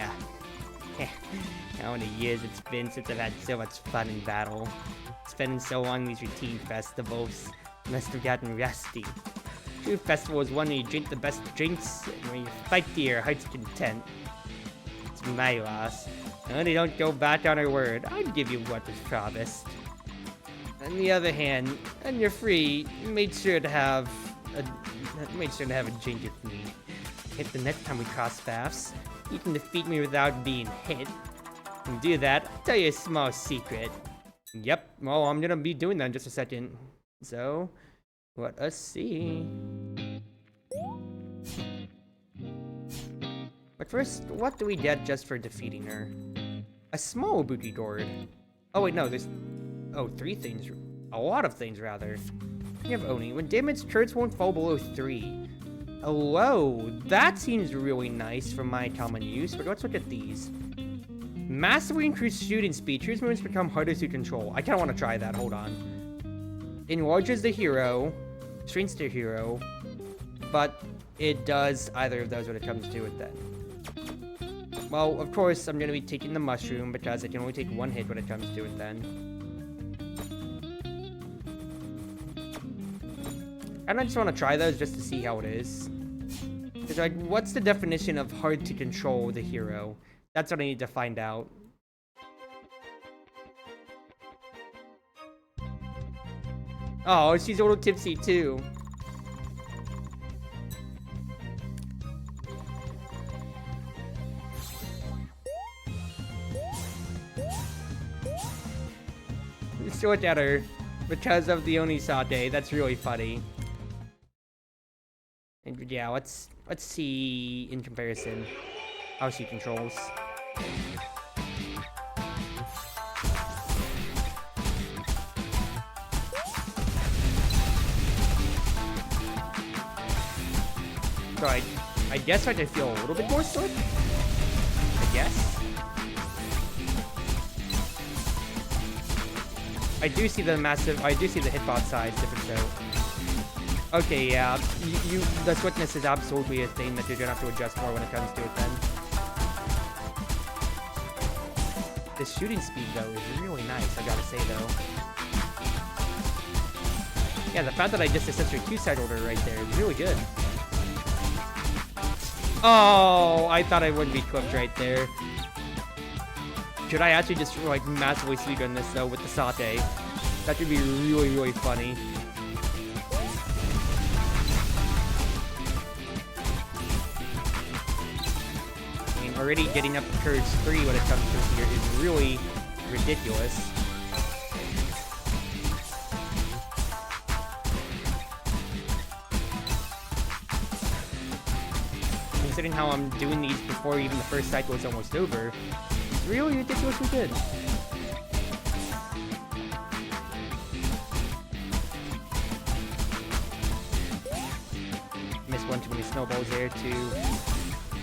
How many years it's been since I've had so much fun in battle. Spending so long in these routine festivals. Must have gotten rusty. True festival is one where you drink the best drinks and where you fight to your heart's content. It's my loss. I only don't go back on our word. I'd give you what was promised. On the other hand, when you're free, make sure to have a drink with me. If the next time we cross paths, you can defeat me without being hit. And do that, I'll tell you a small secret. Yep, well, I'm gonna be doing that in just a second. So, let us see. But first, what do we get just for defeating her? A small booty gourd. Oh wait, no, there's... Oh, 3 things. A lot of things, rather. You have Oni. When damaged, turrets won't fall below 3. Hello. That seems really nice for my common use, but let's look at these. Massively increased shooting speed. Choose movements become harder to control. I kind of want to try that. Hold on. Enlarges the hero. Shrinks the hero. but it does either of those when it comes to it then. Well, of course, I'm going to be taking the mushroom because I can only take one hit when it comes to it then. And I just want to try those just to see how it is. Because, like, what's the definition of hard to control the hero? That's what I need to find out. Oh, she's a little tipsy too. Switch at her because of the Onisate. That's really funny. And yeah, let's see in comparison how she controls. So I guess I could feel a little bit more slick. I guess. I do see the hitbox size difference though. Okay, yeah, the swiftness is absolutely a thing that you're gonna have to adjust more when it comes to it then. The shooting speed though is really nice, I gotta say though. Yeah, the fact that I just accessory 2-side order right there is really good. Oh, I thought I wouldn't be clipped right there. Should I actually just like massively speed on this though with the satay? That could be really, really funny. I mean, already getting up to Courage 3 when it comes to here is really ridiculous. Considering how I'm doing these before even the first cycle is almost over, it's really ridiculously good. Missed one too many snowballs there to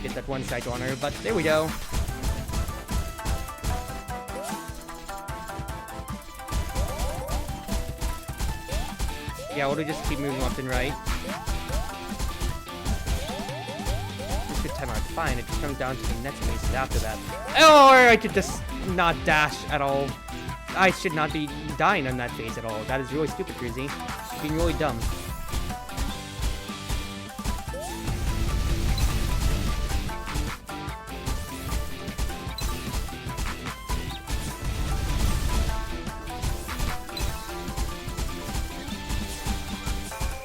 get that one cycle on her, but there we go. Yeah, we'll just keep moving left and right. Fine, it just comes down to the next phases after that. Or I could just not dash at all. I should not be dying on that phase at all. That is really stupid, Cruzy. Being really dumb.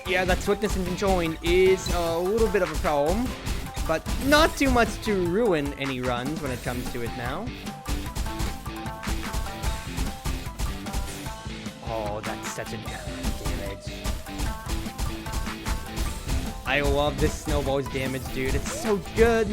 Yeah, that swiftness and controlling is a little bit of a problem. But not too much to ruin any runs when it comes to it now. Oh, that's such a damage. I love this snowball's damage, dude. It's so good.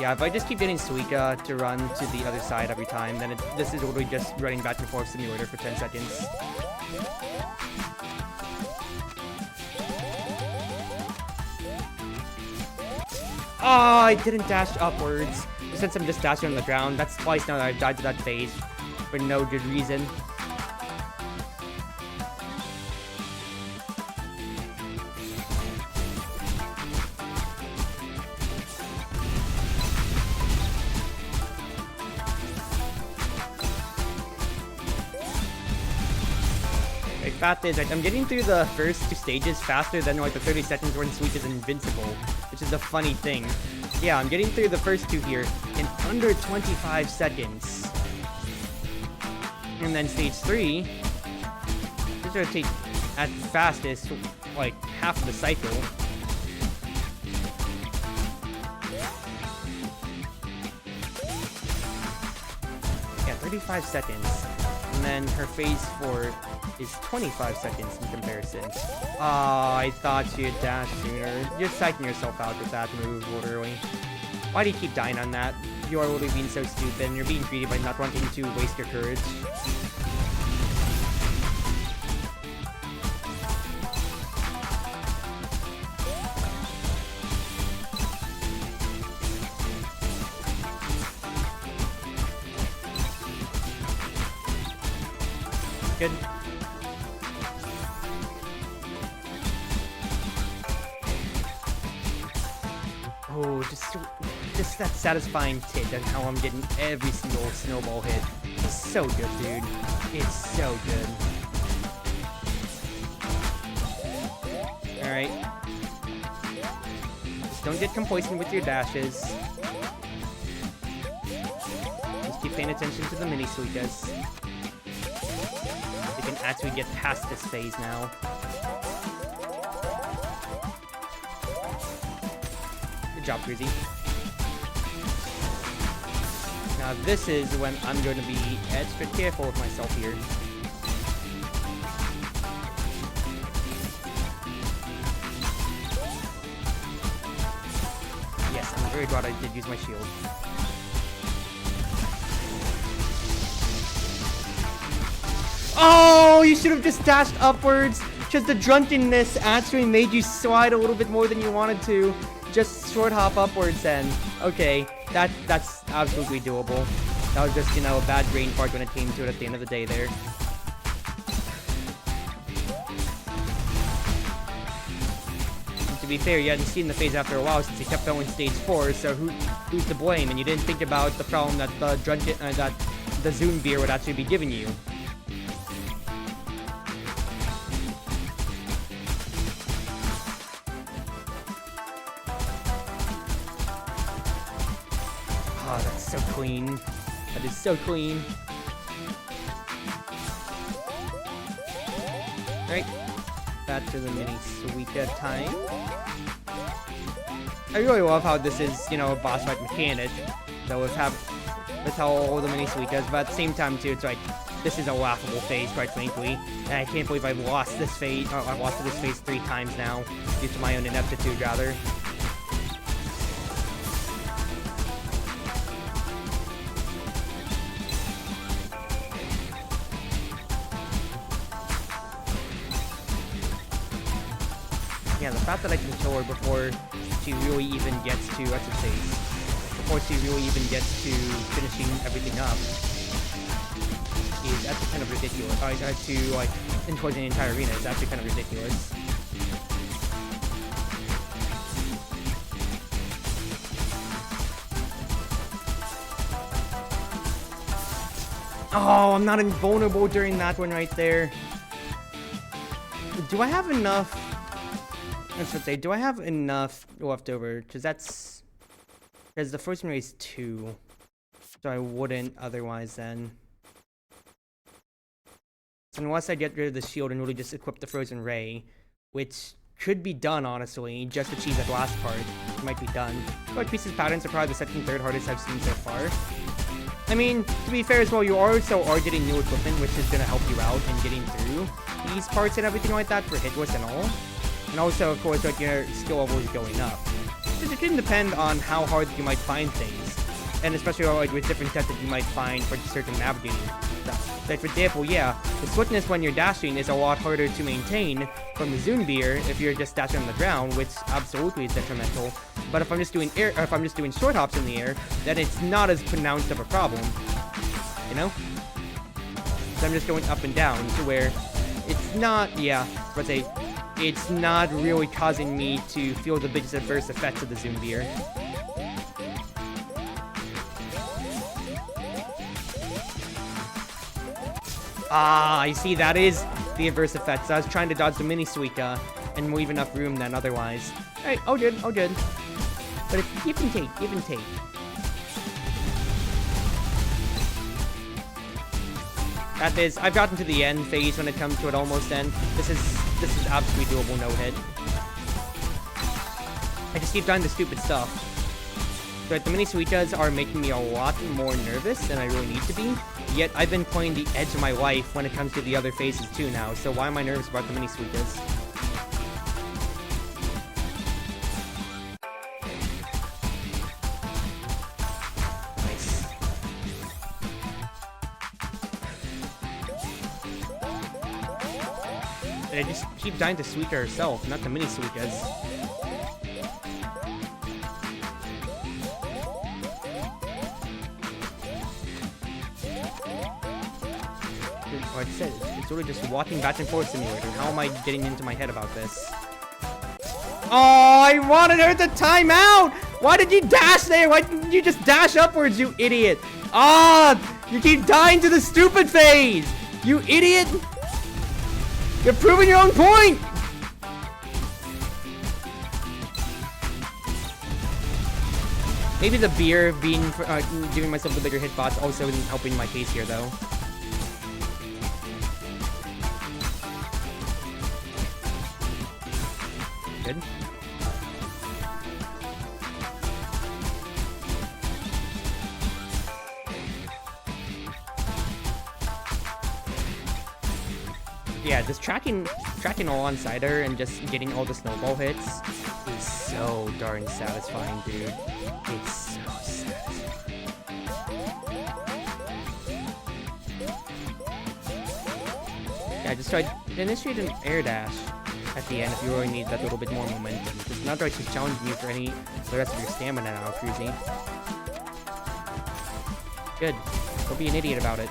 Yeah, if I just keep getting Suika to run to the other side every time, then this is literally just running back and forth simulator for 10 seconds. Oh, I didn't dash upwards. Since I'm just dashing on the ground, that's twice now that I've died to that phase for no good reason. Fact is, I'm getting through the first 2 stages faster than like the 30 seconds when Sweet is invincible, which is a funny thing. Yeah, I'm getting through the first 2 here in under 25 seconds. And then stage 3, this is gonna take at fastest like half of the cycle. Yeah, 35 seconds. And then her phase 4 is 25 seconds in comparison. Ah, I thought you had dashed sooner. You're psyching yourself out with that move, literally. Why do you keep dying on that? You are literally being so stupid, and you're being greedy by not wanting to waste your courage. Good. Oh, just that satisfying hit and how I'm getting every single snowball hit. It's so good, dude. It's so good. Alright. Just don't get complacent with your dashes. Just keep paying attention to the mini suikas. We can actually get past this phase now. Good job, Cruzy. Now this is when I'm going to be extra careful with myself here. Yes, I'm very glad I did use my shield. Oh, you should have just dashed upwards. Just the drunkenness actually made you slide a little bit more than you wanted to. Just short hop upwards then. Okay, that's absolutely doable. That was just, you know, a bad brain fart when it came to it at the end of the day there. And to be fair, you hadn't seen the phase after a while since you kept going stage 4, so who's to blame? And you didn't think about the problem that the that the Zoom beer would actually be giving you. Oh, that's so clean. That is so clean. Right. Back to the mini Suika time. I really love how this is, you know, a boss fight mechanic. So with all the mini Suikas, but at the same time too, it's like this is a laughable phase, quite frankly. And I can't believe I've lost this phase. I've lost to this phase 3 times now, due to my own ineptitude, rather. Yeah, the fact that I can kill her before she really even gets to, before she really even gets to finishing everything up is actually kind of ridiculous. To, like, enclosing the entire arena is actually kind of ridiculous. Oh, I'm not invulnerable during that one right there. Do I have enough? Let's say, do I have enough left over? Because the first one is 2, so I wouldn't otherwise then. So unless I get rid of the shield and really just equip the Frozen Ray, which could be done honestly, just achieve that last part, it might be done. But Pieces Patterns are probably the second, third hardest I've seen so far. I mean, to be fair as well, you also are getting new equipment, which is going to help you out in getting through these parts and everything like that for hitless and all. And also, of course, like, your skill level is going up. Because it can depend on how hard you might find things. And especially, like, with different sets that you might find for certain navigating stuff. Like, for example, yeah, the swiftness when you're dashing is a lot harder to maintain from the Zoom Beer if you're just dashing on the ground, which absolutely is detrimental. But if I'm just doing short hops in the air, then it's not as pronounced of a problem. You know? So I'm just going up and down to where it's not, yeah, let's say, it's not really causing me to feel the biggest adverse effects of the Zoom Beer. Ah, you see, that is the adverse effects. I was trying to dodge the mini Suika and leave enough room then otherwise. Alright, all good, all good. But it's give and take, give and take. That is, I've gotten to the end phase when it comes to it almost end. This is absolutely doable, no hit. I just keep dying to stupid stuff. But the mini Suikas are making me a lot more nervous than I really need to be. Yet I've been playing the edge of my life when it comes to the other phases too now. So why am I nervous about the mini Suikas? I just keep dying to Suika herself, not the mini Suikas. Like I said, it's really just walking back and forth simulator. How am I getting into my head about this? Oh, I wanted her to time out! Why did you dash there? Why didn't you just dash upwards, you idiot? Ah! You keep dying to the stupid phase! You idiot! You're proving your own point! Maybe the beer being giving myself the bigger hitbox also isn't helping my case here, though. Good. Yeah, just tracking alongside her and just getting all the snowball hits is so darn satisfying, dude. It's so satisfying. Yeah, just try to initiate an air dash at the end if you really need that little bit more momentum. Because not that she's challenging you for the rest of your stamina now, Cruzy. Good. Don't be an idiot about it.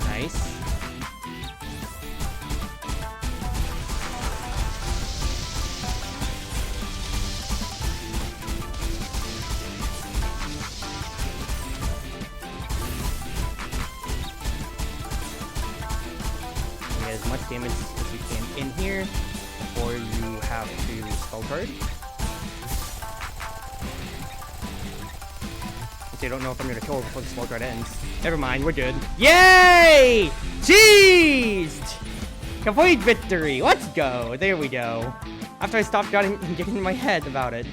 Nice. Get as much damage as you can in here, or you have to spell card. I don't know if I'm gonna kill her before the spell card ends. Never mind, we're good. Yay! Cheesed! Complete victory! Let's go! There we go. After I stopped getting in my head about it.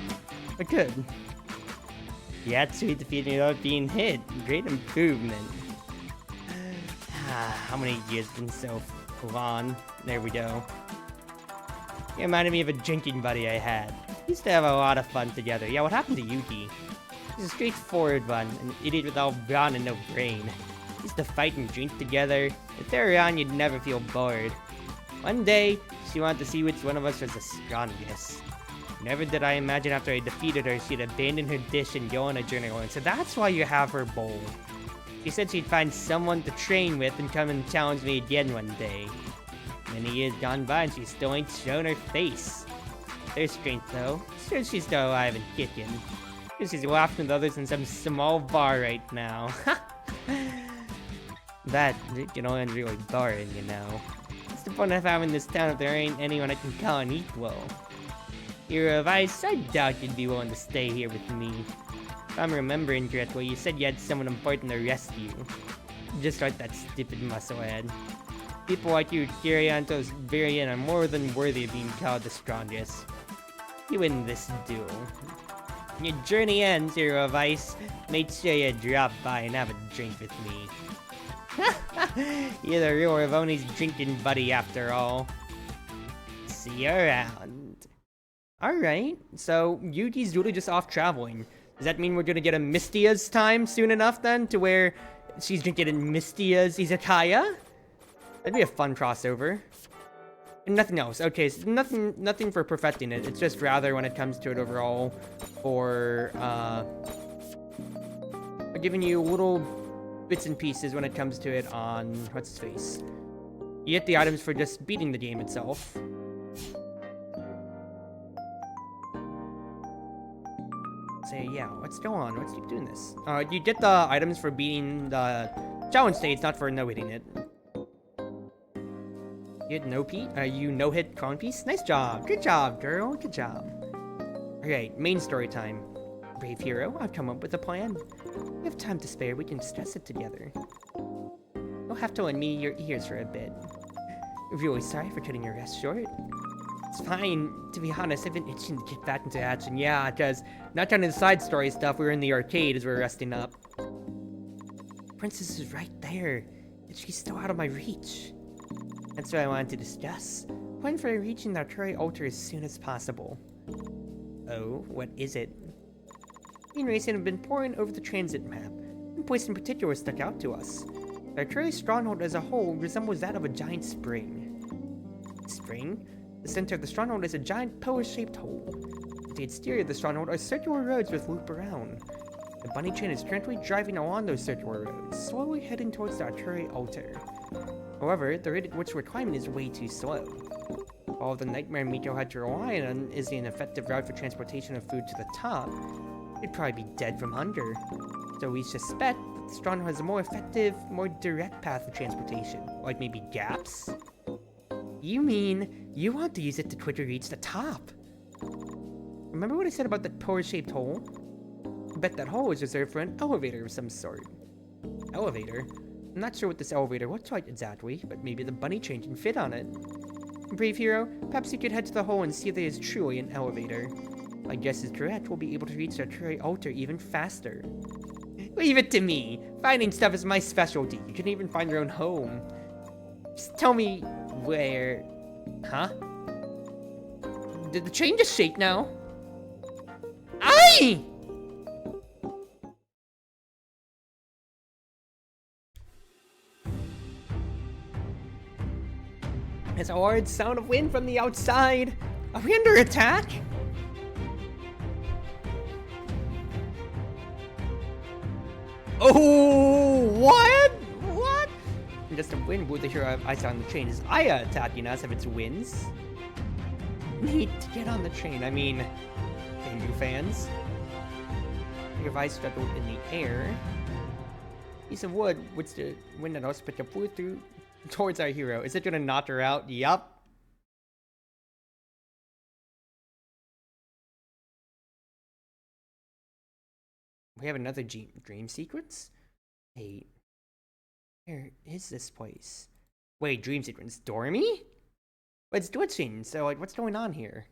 But good. Yeah, sweet defeating without being hit. Great improvement. How many years been so long? There we go. It reminded me of a drinking buddy I had. We used to have a lot of fun together. Yeah, what happened to Yuki? He's a straightforward one, an idiot without brawn and no brain. We used to fight and drink together. If they were around, you'd never feel bored. One day, she wanted to see which one of us was the strongest. Never did I imagine after I defeated her, she'd abandon her dish and go on a journey alone. So that's why you have her bowl. She said she'd find someone to train with and come and challenge me again one day. Many years gone by and she still ain't shown her face. There's strength though. Sure she's still alive and kicking. She's laughing with others in some small bar right now. That, you know, is really boring, you know. What's the point of having this town if there ain't anyone I can call an equal? Hero of Ice, I doubt you'd be willing to stay here with me. If I'm remembering correctly, you said you had someone important to rescue. Just like that stupid musclehead. People like you carry on to those very end are more than worthy of being called the strongest. You win this duel. Your journey ends, Hero of Ice. Make sure you drop by and have a drink with me. You're the real Ravoni's drinking buddy after all. See you around. Alright, so Yuki's really just off traveling. Does that mean we're gonna get a Mystia's time soon enough then? To where she's drinking in Mystia's izakaya? That'd be a fun crossover. And nothing else. Okay, so nothing for perfecting it. It's just rather when it comes to it overall for giving you little bits and pieces when it comes to it on what's his face. You get the items for just beating the game itself. Say yeah, let's go on. Let's keep doing this. You get the items for beating the challenge stage, not for no-hitting it. You hit you no-hit Crown Piece? Nice job! Good job, girl! Good job! Okay, main story time. Brave hero, I've come up with a plan. We have time to spare, we can discuss it together. You'll have to lend me your ears for a bit. Really sorry for cutting your rest short. It's fine, to be honest, I've been itching to get back into action. Yeah, because not trying to side story stuff, we were in the arcade as we were resting up. Princess is right there, and she's still out of my reach. That's what I wanted to discuss. Plan for reaching the Arcade altar as soon as possible. Oh, what is it? Me and Racing have been poring over the transit map. One place in particular stuck out to us. The Arcade stronghold as a whole resembles that of a giant spring. Spring? The center of the stronghold is a giant pillar-shaped hole. At the exterior of the stronghold are circular roads with loop around. The bunny chain is currently driving along those circular roads, slowly heading towards the artillery altar. However, the rate at which we're climbing is way too slow. All the nightmare Miko had to rely on is an effective route for transportation of food to the top. It'd probably be dead from hunger. So we suspect that the stronghold has a more effective, more direct path of transportation, like maybe gaps? You mean you want to use it to quickly reach the top? Remember what I said about that pillar-shaped hole? I bet that hole is reserved for an elevator of some sort. Elevator? I'm not sure what this elevator looks like exactly, but maybe the bunny chain can fit on it. Brave hero, perhaps you could head to the hole and see if there is truly an elevator. My guess is correct, we'll be able to reach the artillery altar even faster. Leave it to me! Finding stuff is my specialty. You can even find your own home. Just tell me where... Huh? Did the chain just shake now? Aye! There's a large sound of wind from the outside. Are we under attack? Oh, what? What? Just a wind blew the hero ice on the chain. Is Aya attacking us if it's winds? Need to get on the train. I mean, Tengu fans. Your ice struggled in the air. Piece of wood, which the wind and us picked up flew through towards our hero. Is it gonna knock her out? Yup. We have another dream sequence? Wait. Where is this place? Wait, dream sequence. Dormy? But it's glitching, so like what's going on here?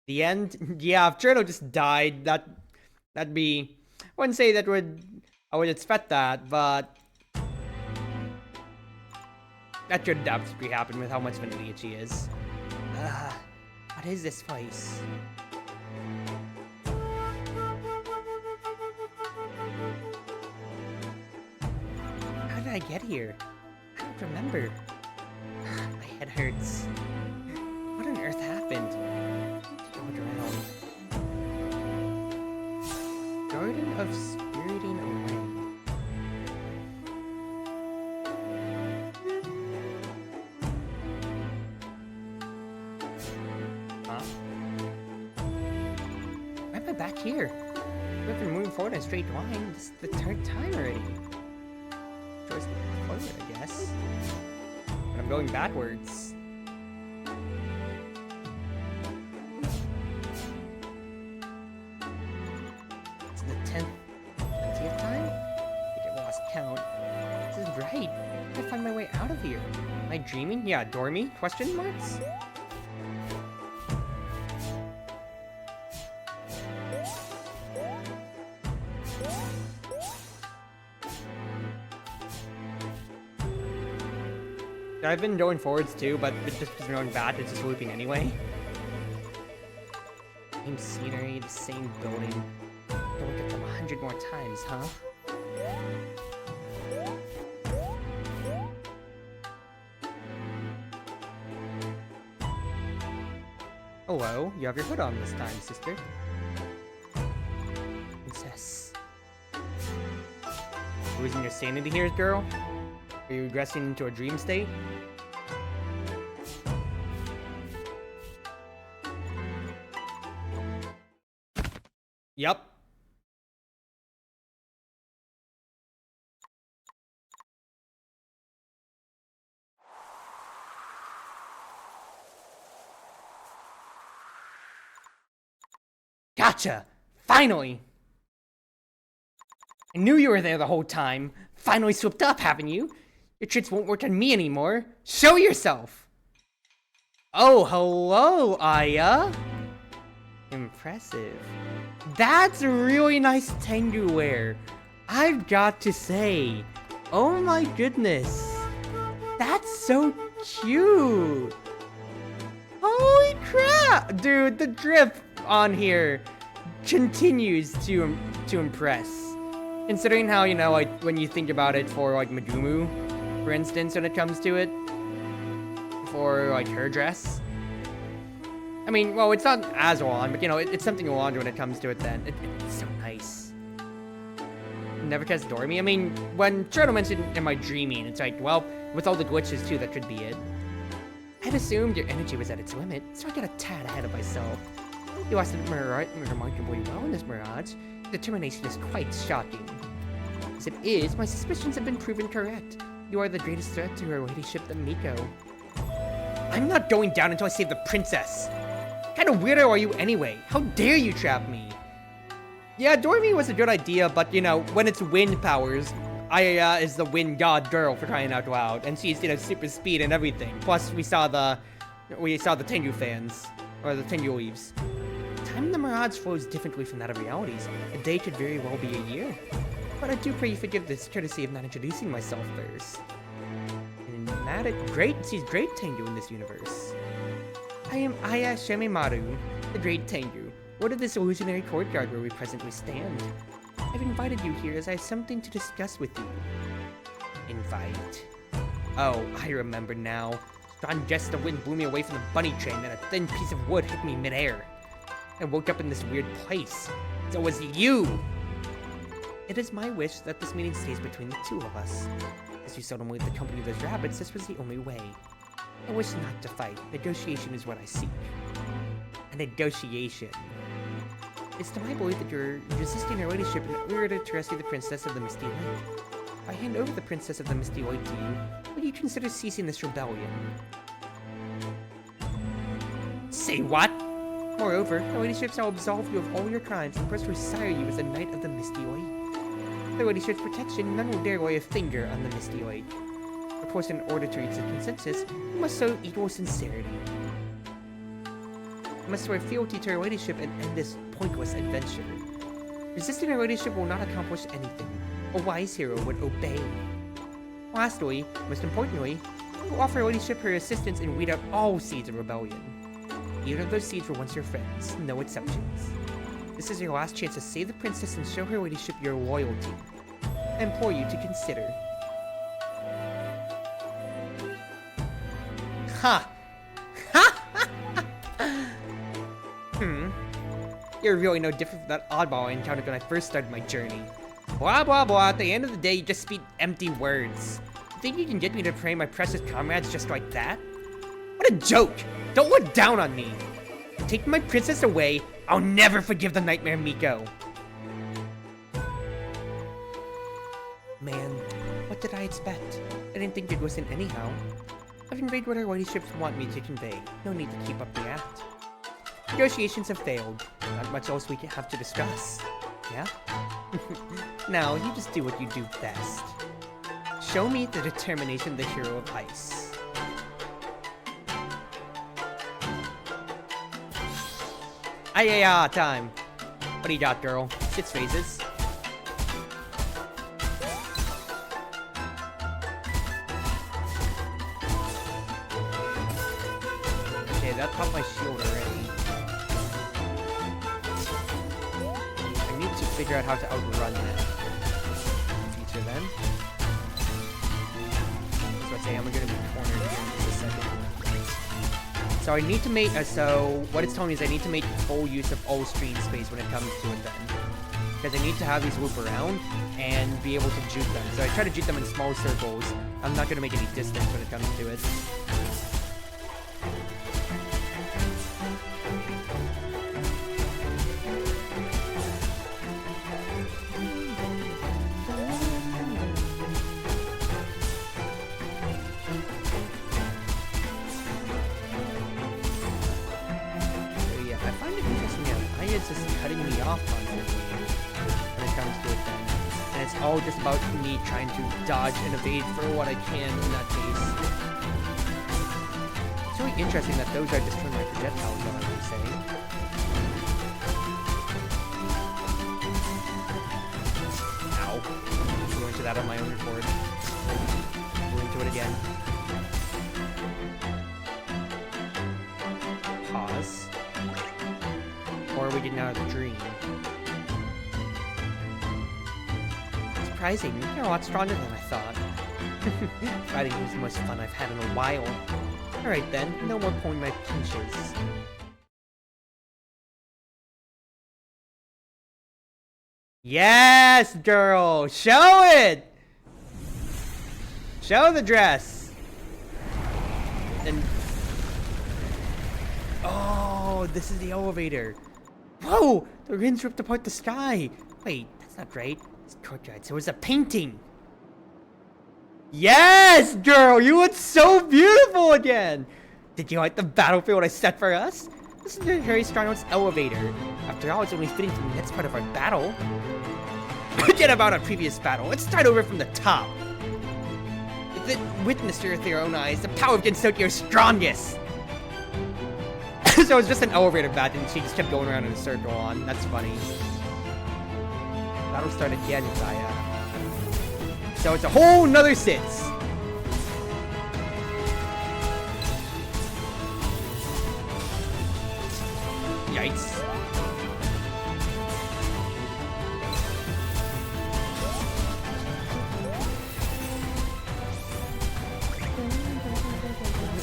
The end? Yeah, if Turtle just died, that'd be... I wouldn't say that I would expect that, but... That could absolutely happen with how much of an idiot she is. What is this place? How did I get here? I don't remember. My head hurts. What on earth happened? Take a look around. Garden of Spiriting Away. Why am I back here? We've been moving forward in a straight line. This is the third time already. Choice forward, I guess. But I'm going backwards. It's the 20th time? I think I lost count. This is right. I gotta find my way out of here. Am I dreaming? Yeah, dormy? Question marks? I've been going forwards too, but it's just going back, it's just looping anyway. Same scenery, the same building. Gotta look at them 100 more times, huh? Hello, you have your hood on this time, sister. Princess. Losing your sanity here, girl? Are you regressing into a dream state? Yup. Gotcha! Finally! I knew you were there the whole time. Finally swooped up, haven't you? Your tricks won't work on me anymore. Show yourself! Oh, hello, Aya! Impressive. That's a really nice Tengu wear. I've got to say. Oh my goodness. That's so cute. Holy crap! Dude, the drip on here continues to impress. Considering how, you know, like, when you think about it for, like, Megumu, for instance, when it comes to it, for, like, her dress, I mean, well, it's not as Oolong, but you know, it's something Oolong when it comes to it then. It's so nice. Never cast Dormy? I mean, when Churro mentioned am I dreaming, it's like, well, with all the glitches too, that could be it. I'd assumed your energy was at its limit, so I got a tad ahead of myself. You lost it remarkably well in this mirage. Determination is quite shocking. As it is, my suspicions have been proven correct. You are the greatest threat to her ladyship, the Miko. I'm not going down until I save the princess. What kind of weirdo are you anyway? How dare you trap me? Yeah, Dormy was a good idea, but you know, when it's wind powers, Aya is the wind god girl for crying out loud, and she's, you know, super speed and everything. Plus, we saw the Tengu fans, or the Tengu leaves. Time in the Mirage flows differently from that of realities. A day could very well be a year. But I do pray you forgive this courtesy of not introducing myself first. And she's great Tengu in this universe. I am Aya Shememaru, the great Tengu, lord of this illusionary courtyard where we presently stand. I've invited you here as I have something to discuss with you. Invite. Oh, I remember now. Strong gust of wind blew me away from the bunny train, and a thin piece of wood hit me midair. I woke up in this weird place. So it was you! It is my wish that this meeting stays between the two of us. As you seldom leave the company of those rabbits, this was the only way. I wish not to fight. Negotiation is what I seek. A negotiation. It's to my belief that you're resisting her ladyship in order to rescue the Princess of the Misty Lake. If I hand over the Princess of the Misty Lake to you, will you consider ceasing this rebellion? Say what? Moreover, her ladyship shall absolve you of all your crimes and personally sire you as a knight of the Misty Lake. For her ladyship's protection, none will dare lay a finger on the Misty Lake. Of course, in order to reach a consensus, you must show equal sincerity. You must swear fealty to her ladyship and end this pointless adventure. Resisting her ladyship will not accomplish anything. A wise hero would obey. Lastly, most importantly, you will offer her ladyship her assistance and weed out all seeds of rebellion. Even if those seeds were once your friends, no exceptions. This is your last chance to save the princess and show her ladyship your loyalty. I implore you to consider. Ha! You're really no different from that oddball I encountered when I first started my journey. Blah blah blah, at the end of the day you just speak empty words. You think you can get me to pray my precious comrades just like that? What a joke! Don't look down on me! Take my princess away, I'll never forgive the Nightmare Miko. Man, what did I expect? I didn't think you'd listen anyhow. I've conveyed what her ladyships want me to convey. No need to keep up the act. Negotiations have failed. Not much else we can have to discuss. Yeah? Now, you just do what you do best. Show me the determination of the hero of ice. Ayaya time! What do you got, girl? Shit's phases. Okay, that popped my shield already. I need to figure out how to outrun that. Future then. So I say I'm gonna be cornered here in just a second. So I need to make, so what it's telling me is I need to make full use of all screen space when it comes to it then. Because I need to have these loop around and be able to juke them. So I try to juke them in small circles. I'm not going to make any distance when it comes to it. Just cutting me off constantly when it comes to it then. And it's all just about me trying to dodge and evade for what I can in that case. It's really interesting that those are destroying my projectiles, though, I would say. Ow. I'm going to that on my own accord. Going to it again. Pause. Or are we getting out of the dream? Surprising, you're a lot stronger than I thought. Fighting was the most fun I've had in a while. Alright then, no more pulling my pinches. Yes, girl! Show it! Show the dress! And... Oh, this is the elevator. Whoa! The winds ripped apart the sky! Wait, that's not right. It's courtyard, so it's a painting! Yes, girl! You look so beautiful again! Did you like the battlefield I set for us? This is the Harry Stronghold's elevator. After all, it's only fitting to the next part of our battle. Forget about our previous battle. Let's start over from the top. Witness with your own eyes the power of Gensokyo's strongest. So it's just an elevator battle, and she just kept going around in a circle on. That's funny. Battle start again, Zaya. So it's a whole nother sits. Yikes.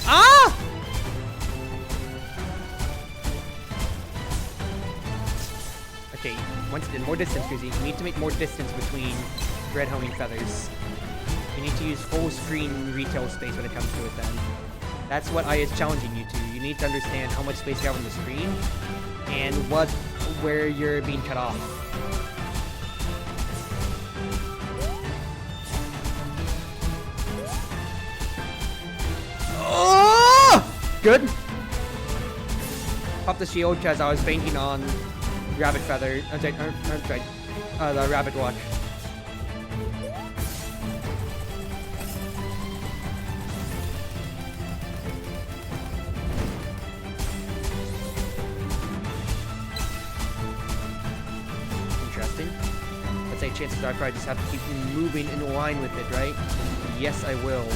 Ah! Okay, once again, more distance, Cruzzy. You need to make more distance between red homing feathers. You need to use full screen retail space when it comes to it then. That's what I is challenging you to. You need to understand how much space you have on the screen and where you're being cut off. Oh! Good. Pop the shield because I was banking on rabbit feather. The rabbit watch. Interesting. Let's say chances are I probably just have to keep moving in line with it, right? Yes, I will.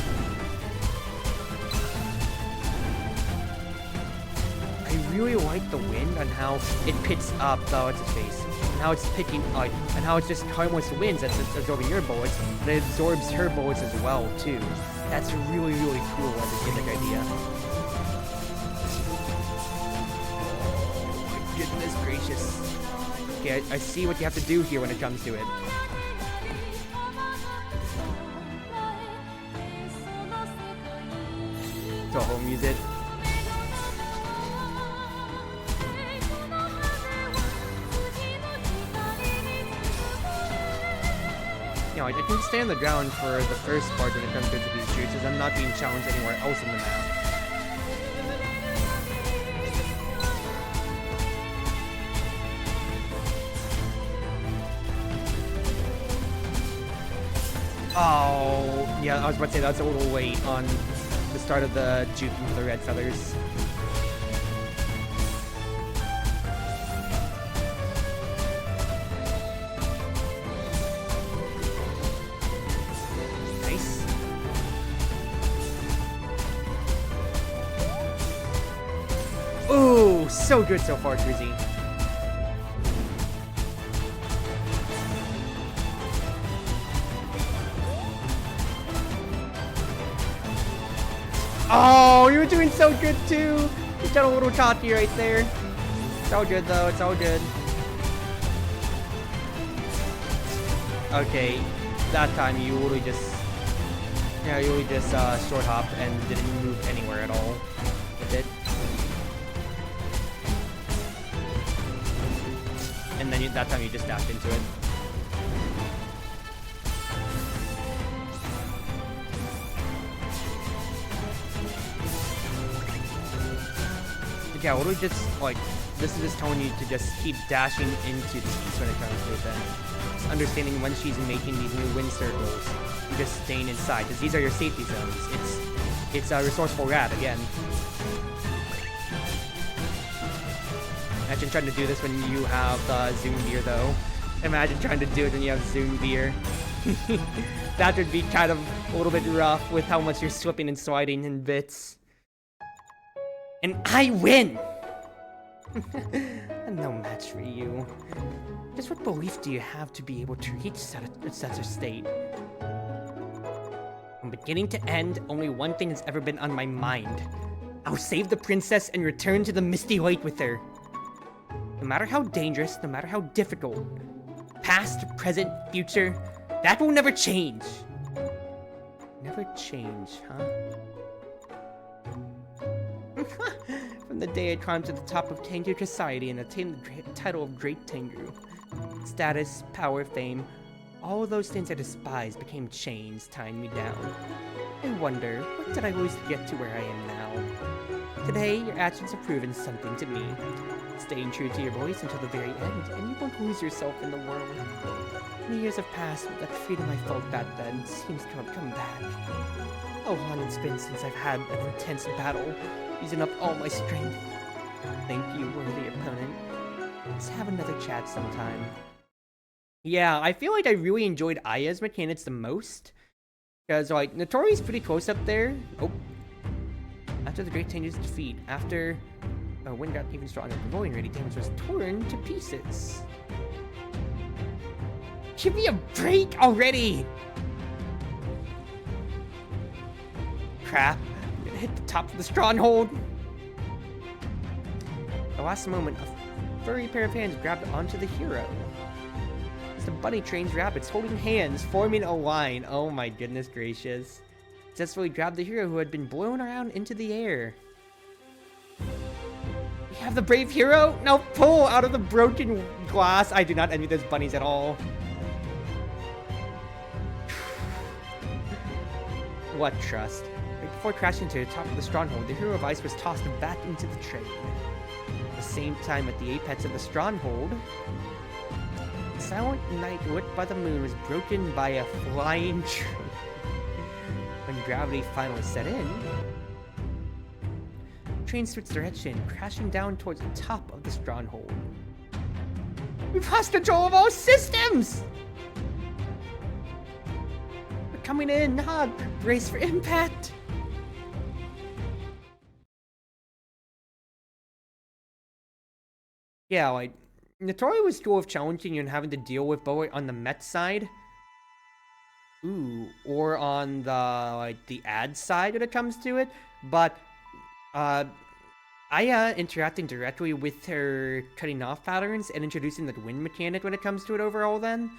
I really like the wind and how it picks up what's his face, and how it's picking and how it's just harmless winds that's absorbing your bullets, but it absorbs her bullets as well too. That's really cool as a gimmick idea. Oh my goodness gracious. Okay, I see what you have to do here when it comes to it. Touhou music. You know, I can stay on the ground for the first part when it comes to these shoots, as I'm not being challenged anywhere else on the map. Oh, yeah, I was about to say that's a little late on the start of the juking for the red feathers. So good so far, Cruzzy. Oh, you were doing so good too. You got a little cocky right there. It's all good though. It's all good. Okay, that time you really just, short hopped and didn't move anywhere at all with it. And then that time you just dashed into it. But yeah, what do we just, this is just telling you to just keep dashing into these when it comes to it then. Just understanding when she's making these new wind circles, you're just staying inside, because these are your safety zones. It's a resourceful rat, again. Imagine trying to do this when you have Zoom Beer, though. Imagine trying to do it when you have Zoom Beer. That would be kind of a little bit rough with how much you're slipping and sliding in bits. And I win! No match for you. Just what belief do you have to be able to reach such a state? From beginning to end, only one thing has ever been on my mind. I'll save the princess and return to the Misty Lake with her. No matter how dangerous, no matter how difficult, Past, present, future, that will never change. Never change, huh? From the day I climbed to the top of Tengu society and attained the title of Great Tengu. Status, power, fame, all of those things I despised became chains tying me down. I wonder, what did I always get to where I am now? Today, your actions have proven something to me. Staying true to your voice until the very end, and you won't lose yourself in the world. Many years have passed, but that freedom I felt back then seems to have come back. How long it's been since I've had an intense battle, using up all my strength. Thank you, worthy opponent. Let's have another chat sometime. Yeah, I feel like I really enjoyed Aya's mechanics the most. Because, like, Notori's pretty close up there. Oh. After the Great Tengu's defeat, after Wind got even stronger, the Void Ready damage was torn to pieces. Give me a break already! Crap. I'm gonna hit the top of the stronghold. At the last moment, a furry pair of hands grabbed onto the hero. As the bunny trains rabbits holding hands, forming a line. Oh my goodness gracious. Successfully grabbed the hero who had been blown around into the air. We have the brave hero? Now pull out of the broken glass. I do not envy those bunnies at all. What trust? Right before crashing to the top of the stronghold, the hero of ice was tossed back into the train. At the same time, at the apex of the stronghold, the silent night lit by the moon was broken by a flying train. When gravity finally set in, the train switched direction, crashing down towards the top of the stronghold. We've lost control of all systems! We're coming in, Nog! Brace for impact! Yeah, like, Notori was cool of challenging and having to deal with both on the Met side. Ooh, or on the, like, the ad side when it comes to it. But, Aya interacting directly with her cutting off patterns and introducing the wind mechanic when it comes to it overall then.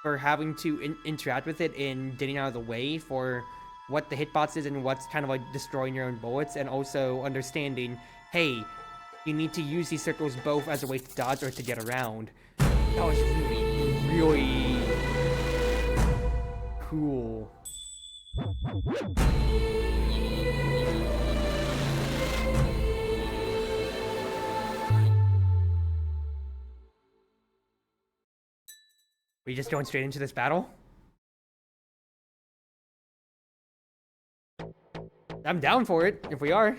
For having to interact with it in getting out of the way for what the hitbox is and what's kind of like destroying your own bullets. And also understanding, hey, you need to use these circles both as a way to dodge or to get around. That was really cool. We just going straight into this battle? I'm down for it, if we are.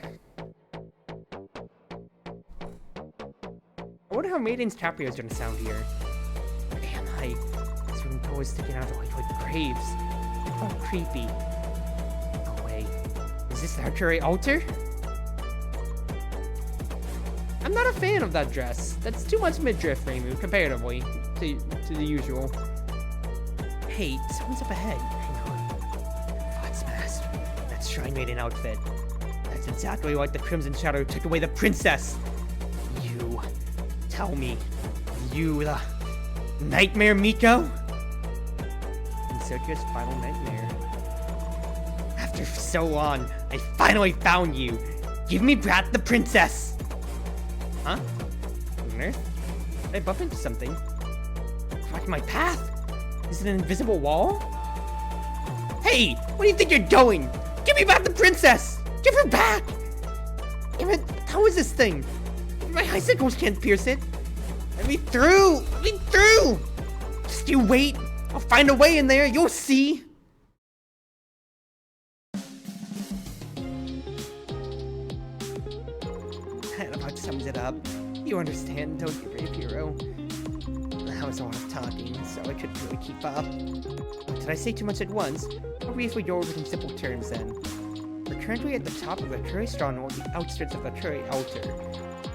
I wonder how Maiden's Caprio is gonna sound here. Damn, this room door is sticking out of the light like graves. Oh, creepy. No way. Is this the Hercule altar? I'm not a fan of that dress. That's too much midriff, Reimu, comparatively to the usual. Hey, someone's up ahead. Hang on. Fox mask. That's Shrine Maiden outfit. That's exactly like the Crimson Shadow took away the princess. You tell me, you the Nightmare Miko? Insert final nightmare. After so long, I finally found you. Give me Brat the princess. Huh? On Earth? Did I bump into something? Blocking my path? Is it an invisible wall? Hey! Where do you think you're going? Give me back the princess! Give her back! Damn it, how is this thing? My icicles can't pierce it. Let me through! Let me through! Just you wait. I'll find a way in there. You'll see. That about sums it up. You understand, don't you, brave hero? That was a lot of talking, so I couldn't really keep up. Did I say too much at once? I'll briefly go over it in simple terms then. We're currently at the top of the Curry Stronghold, the outskirts of the Curry Altar.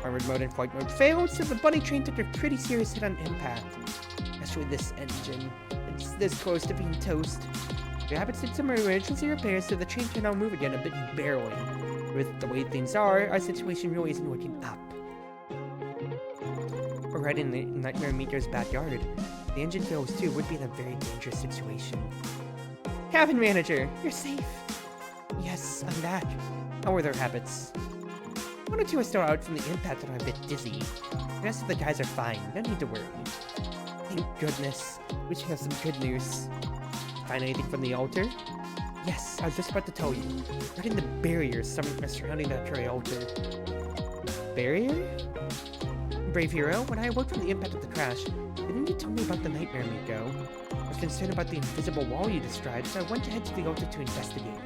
Armored mode and flight mode failed, so the bunny train took a pretty serious hit on impact. Especially this engine. It's this close to being toast. The rabbits did some emergency repairs, so the train can now move again a bit barely. With the way things are, our situation really isn't looking up. We're right in the Nightmare Miko's backyard. the engine fails too, we'd be in a very dangerous situation. Cabin manager, you're safe. Yes, I'm back. How are their habits? One or two are still out from the impact and are a bit dizzy. The rest of the guys are fine, no need to worry. Thank goodness. We should have some good news. Find anything from the altar? Yes, I was just about to tell you. Right in the barriers surrounding that curry altar. Barrier? Brave hero, when I awoke from the impact of the crash, didn't you tell me about the nightmare, Miko? I was concerned about the invisible wall you described, so I went ahead to the altar to investigate.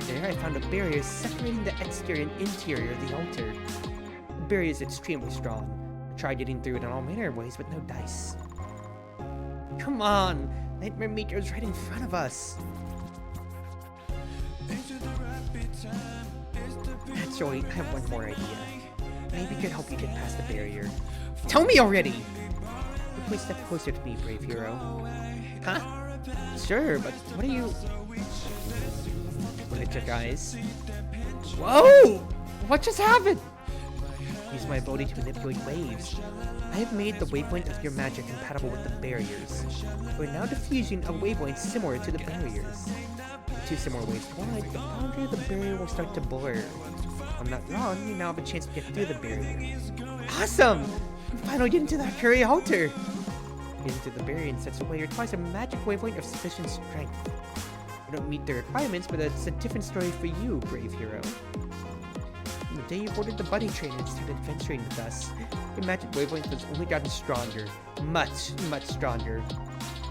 There, I found a barrier separating the exterior and interior of the altar. The barrier is extremely strong. I tried getting through it in all manner of ways, but no dice. Come on! Nightmare Miko's right in front of us! Actually, I have one more idea. Maybe it could help you get past the barrier. Tell me already! Please step closer to me, brave hero. Huh? Sure, but what are you... Look at your guys. Whoa! What just happened? Use my ability to manipulate waves. I have made the wavelength of your magic compatible with the barriers. We're now diffusing a wavelength similar to the barriers. With two similar waves collide, the boundary of the barrier will start to blur. If I'm not wrong, you now have a chance to get through the barrier. Awesome! I'm finally getting to that curry altar! Get into the barrier in such a way requires a magic wavelength of sufficient strength. You don't meet the requirements, but it's a different story for you, brave hero. From the day you boarded the buddy train and started adventuring with us, your magic wavelength has only gotten stronger. Much, much stronger.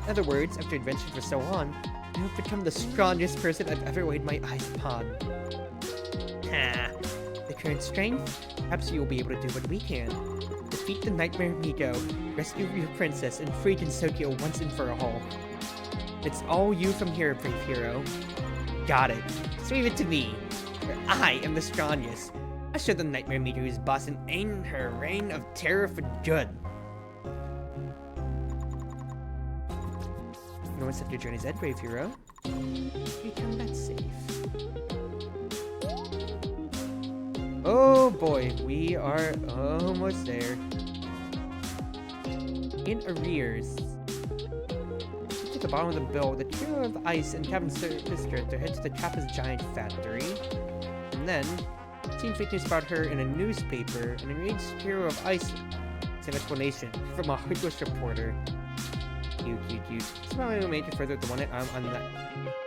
In other words, after adventuring for so long, you have become the strongest person I've ever laid my eyes upon. Ha! The current strength? Perhaps you'll be able to do what we can. Defeat the Nightmare Miko, rescue your princess, and free Tensokyo once and for all. It's all you from here, brave hero. Got it. Just leave it to me. For I am the strongest. I'll show the Nightmare Miko who's boss and end her reign of terror for good. No one set your journey's end, brave hero. Return that safe. Oh boy, we are almost there. In arrears. To the bottom of the bill, the trio of ice and cabin sister to head to the Kappa's giant factory. And then, seen fake news about her in a newspaper, an enraged hero of ice. It's an explanation from a heartless reporter. Cute. Somehow I will make it further the one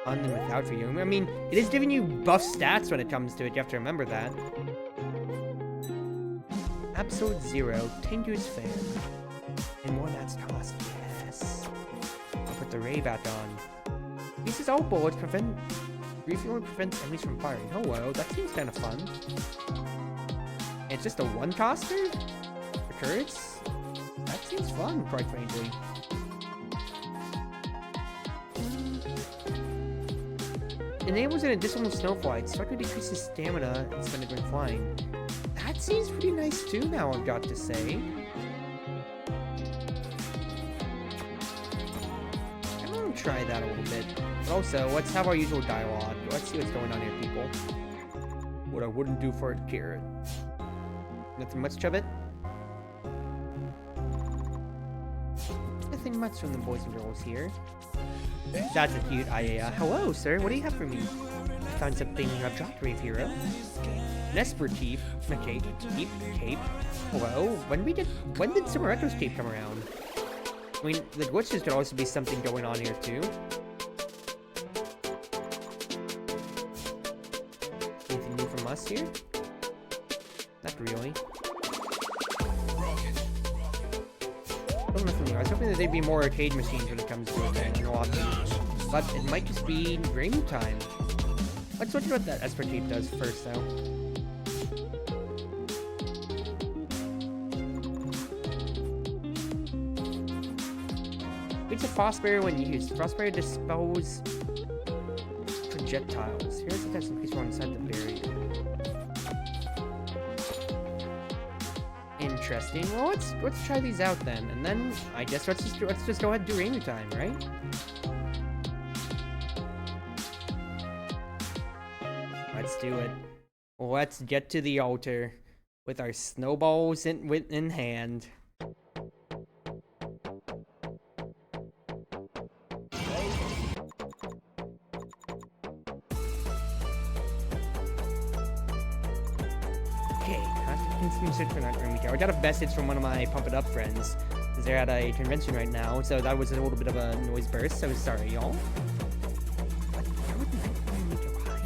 on and without for you. I mean, it is giving you buff stats when it comes to it, you have to remember that. Episode 0, Tengu's Fan. And more that's cost, yes. I'll put the ray back on. Uses all bullets, refueling prevents enemies from firing. Oh well, that seems kind of fun. And it's just a one-coster? For turrets? That seems fun, quite frankly. Enables an additional snow flight, so I could decrease his stamina and spend it when flying. That seems pretty nice too now, I've got to say. I'm gonna try that a little bit. But also, let's have our usual dialogue. Let's see what's going on here, people. What I wouldn't do for a carrot. Nothing much of it? Nothing much from the boys and girls here. That's a cute hello, sir. What do you have for me? I found something you have dropped, brave hero. An Esper cape. Cape. Hello? When did Sumaretto's cape come around? I mean, the glitches could also be something going on here too. Anything new from us here? Not really. Oh, nothing new. I was hoping that they'd be more arcade machines when it comes to it, but it might just be rainy time. Let's watch what that Esper cape does first, though. It's a Frostbearer when used. Frostbearer dispels projectiles. Here's the test increase one inside the barrier. Interesting. Well, let's try these out then, and then I guess let's just go ahead and do rainy time, right? Let's do it. Let's get to the altar with our snowballs in hand. Okay, constant search for Nightmare Miko. I got a message from one of my Pump It Up friends. They're at a convention right now, so that was a little bit of a noise burst, so sorry, y'all. But where would Nightmare Miko hide?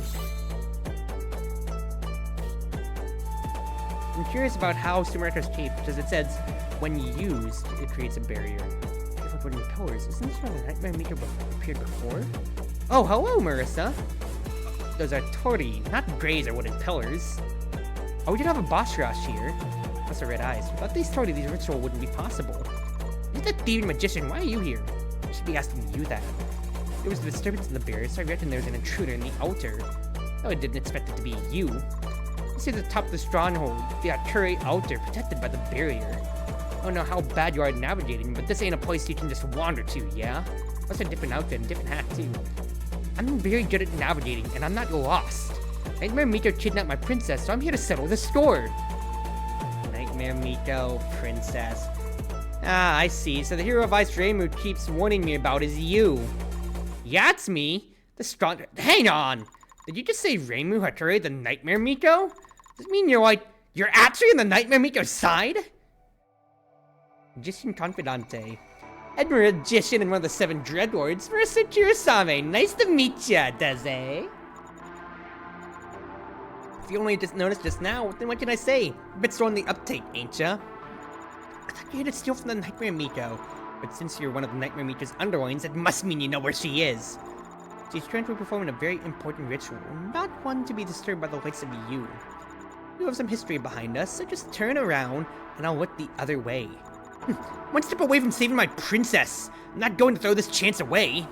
I'm curious about how Sumereka's cape, because it says, when used, it creates a barrier. If wooden pillars, isn't this where the Nightmare Miko appeared before? Oh, hello, Marissa! Those are tori, not grays or wooden pillars. Oh, we did have a boss rush here. That's the red eyes. Without these tori, these ritual wouldn't be possible. You're the thieving magician, why are you here? I should be asking you that. There was a disturbance in the barrier, so I reckoned there was an intruder in the altar. No, I didn't expect it to be you. This is the top of the stronghold, the Akure altar, protected by the barrier. I don't know how bad you are at navigating, but this ain't a place you can just wander to, yeah? That's a different outfit and different hat, too. I'm very good at navigating, and I'm not lost. Nightmare Miko kidnapped my princess, so I'm here to settle the score. Nightmare Miko, princess. Ah, I see. So the hero of Ice Reimu keeps warning me about is you. Yeah, it's me. The strong... Hang on! Did you just say Reimu Hature, the Nightmare Miko? Does it mean you're actually on the Nightmare Miko's side? Magician Confidante. Admiral Magician and one of the 7 Dreadlords, Marissa Kirasame. Nice to meet ya, Daze. If you only just noticed just now, then what can I say? A bit slow on the uptake, ain't ya? I thought you had to steal from the Nightmare Miko. But since you're one of the Nightmare Miko's underlings, it must mean you know where she is. She's currently performing a very important ritual, not one to be disturbed by the likes of you. You have some history behind us, so just turn around, and I'll look the other way. One step away from saving my princess! I'm not going to throw this chance away!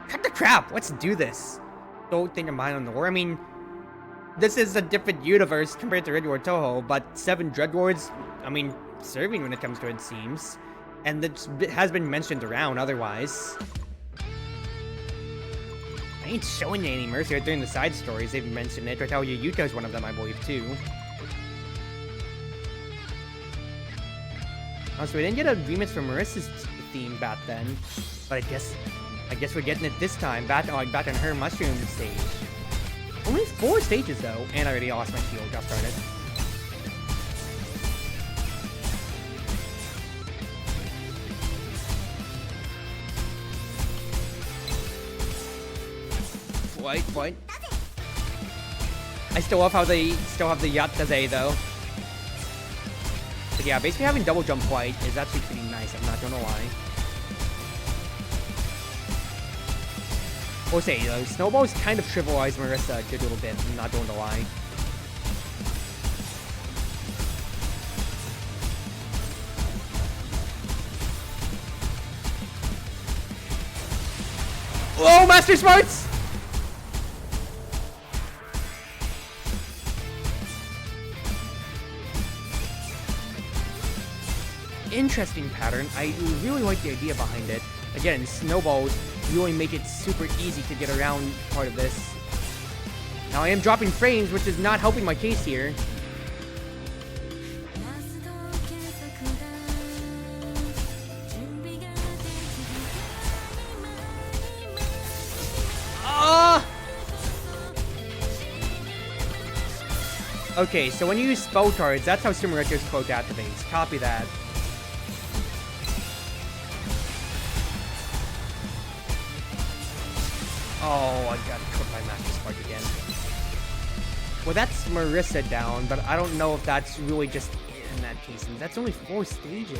Cut the crap! Let's do this! Don't think of mine on the war. I mean, this is a different universe compared to Red War Touhou, but 7 Dreadlords, I mean, serving when it comes to it seems. And it has been mentioned around otherwise. I ain't showing you any mercy during the side stories. They've mentioned it. Right, Yuto's one of them, I believe, too. Oh, so we didn't get a remix for Marissa's theme back then, but I guess we're getting it this time, back on her mushroom stage. Only 4 stages though, and I already lost my shield, got started. What? I still love how they still have the Yattaze though. But yeah, basically having double jump white is actually pretty nice, I'm not gonna lie. We'll say, though, Snowball's kind of trivialized Marissa a good little bit, I'm not going to lie. Whoa, Master Smarts! Interesting pattern. I really like the idea behind it. Again, snowballs really make it super easy to get around part of this. Now I am dropping frames, which is not helping my case here. Okay, so when you use spell cards, that's how Sumereka's quote activates. Copy that. Oh, I gotta cook my Master Spark again. Well, that's Marissa down, but I don't know if that's really just it in that case. And that's only 4 stages,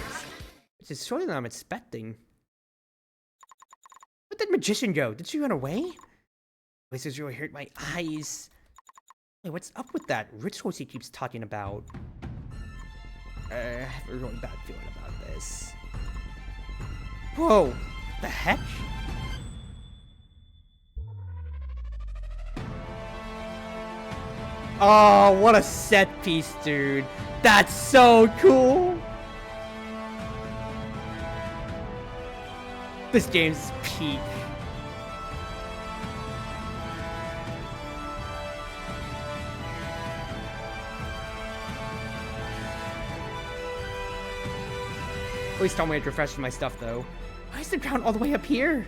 which is shorter than I'm expecting. Where'd that magician go? Did she run away? Places really hurt my eyes. Hey, what's up with that rituals he keeps talking about? I have a really bad feeling about this. Whoa! The heck? Oh, what a set piece, dude. That's so cool. This game's peak. Please tell me it refreshes my stuff, though. Why is the ground all the way up here?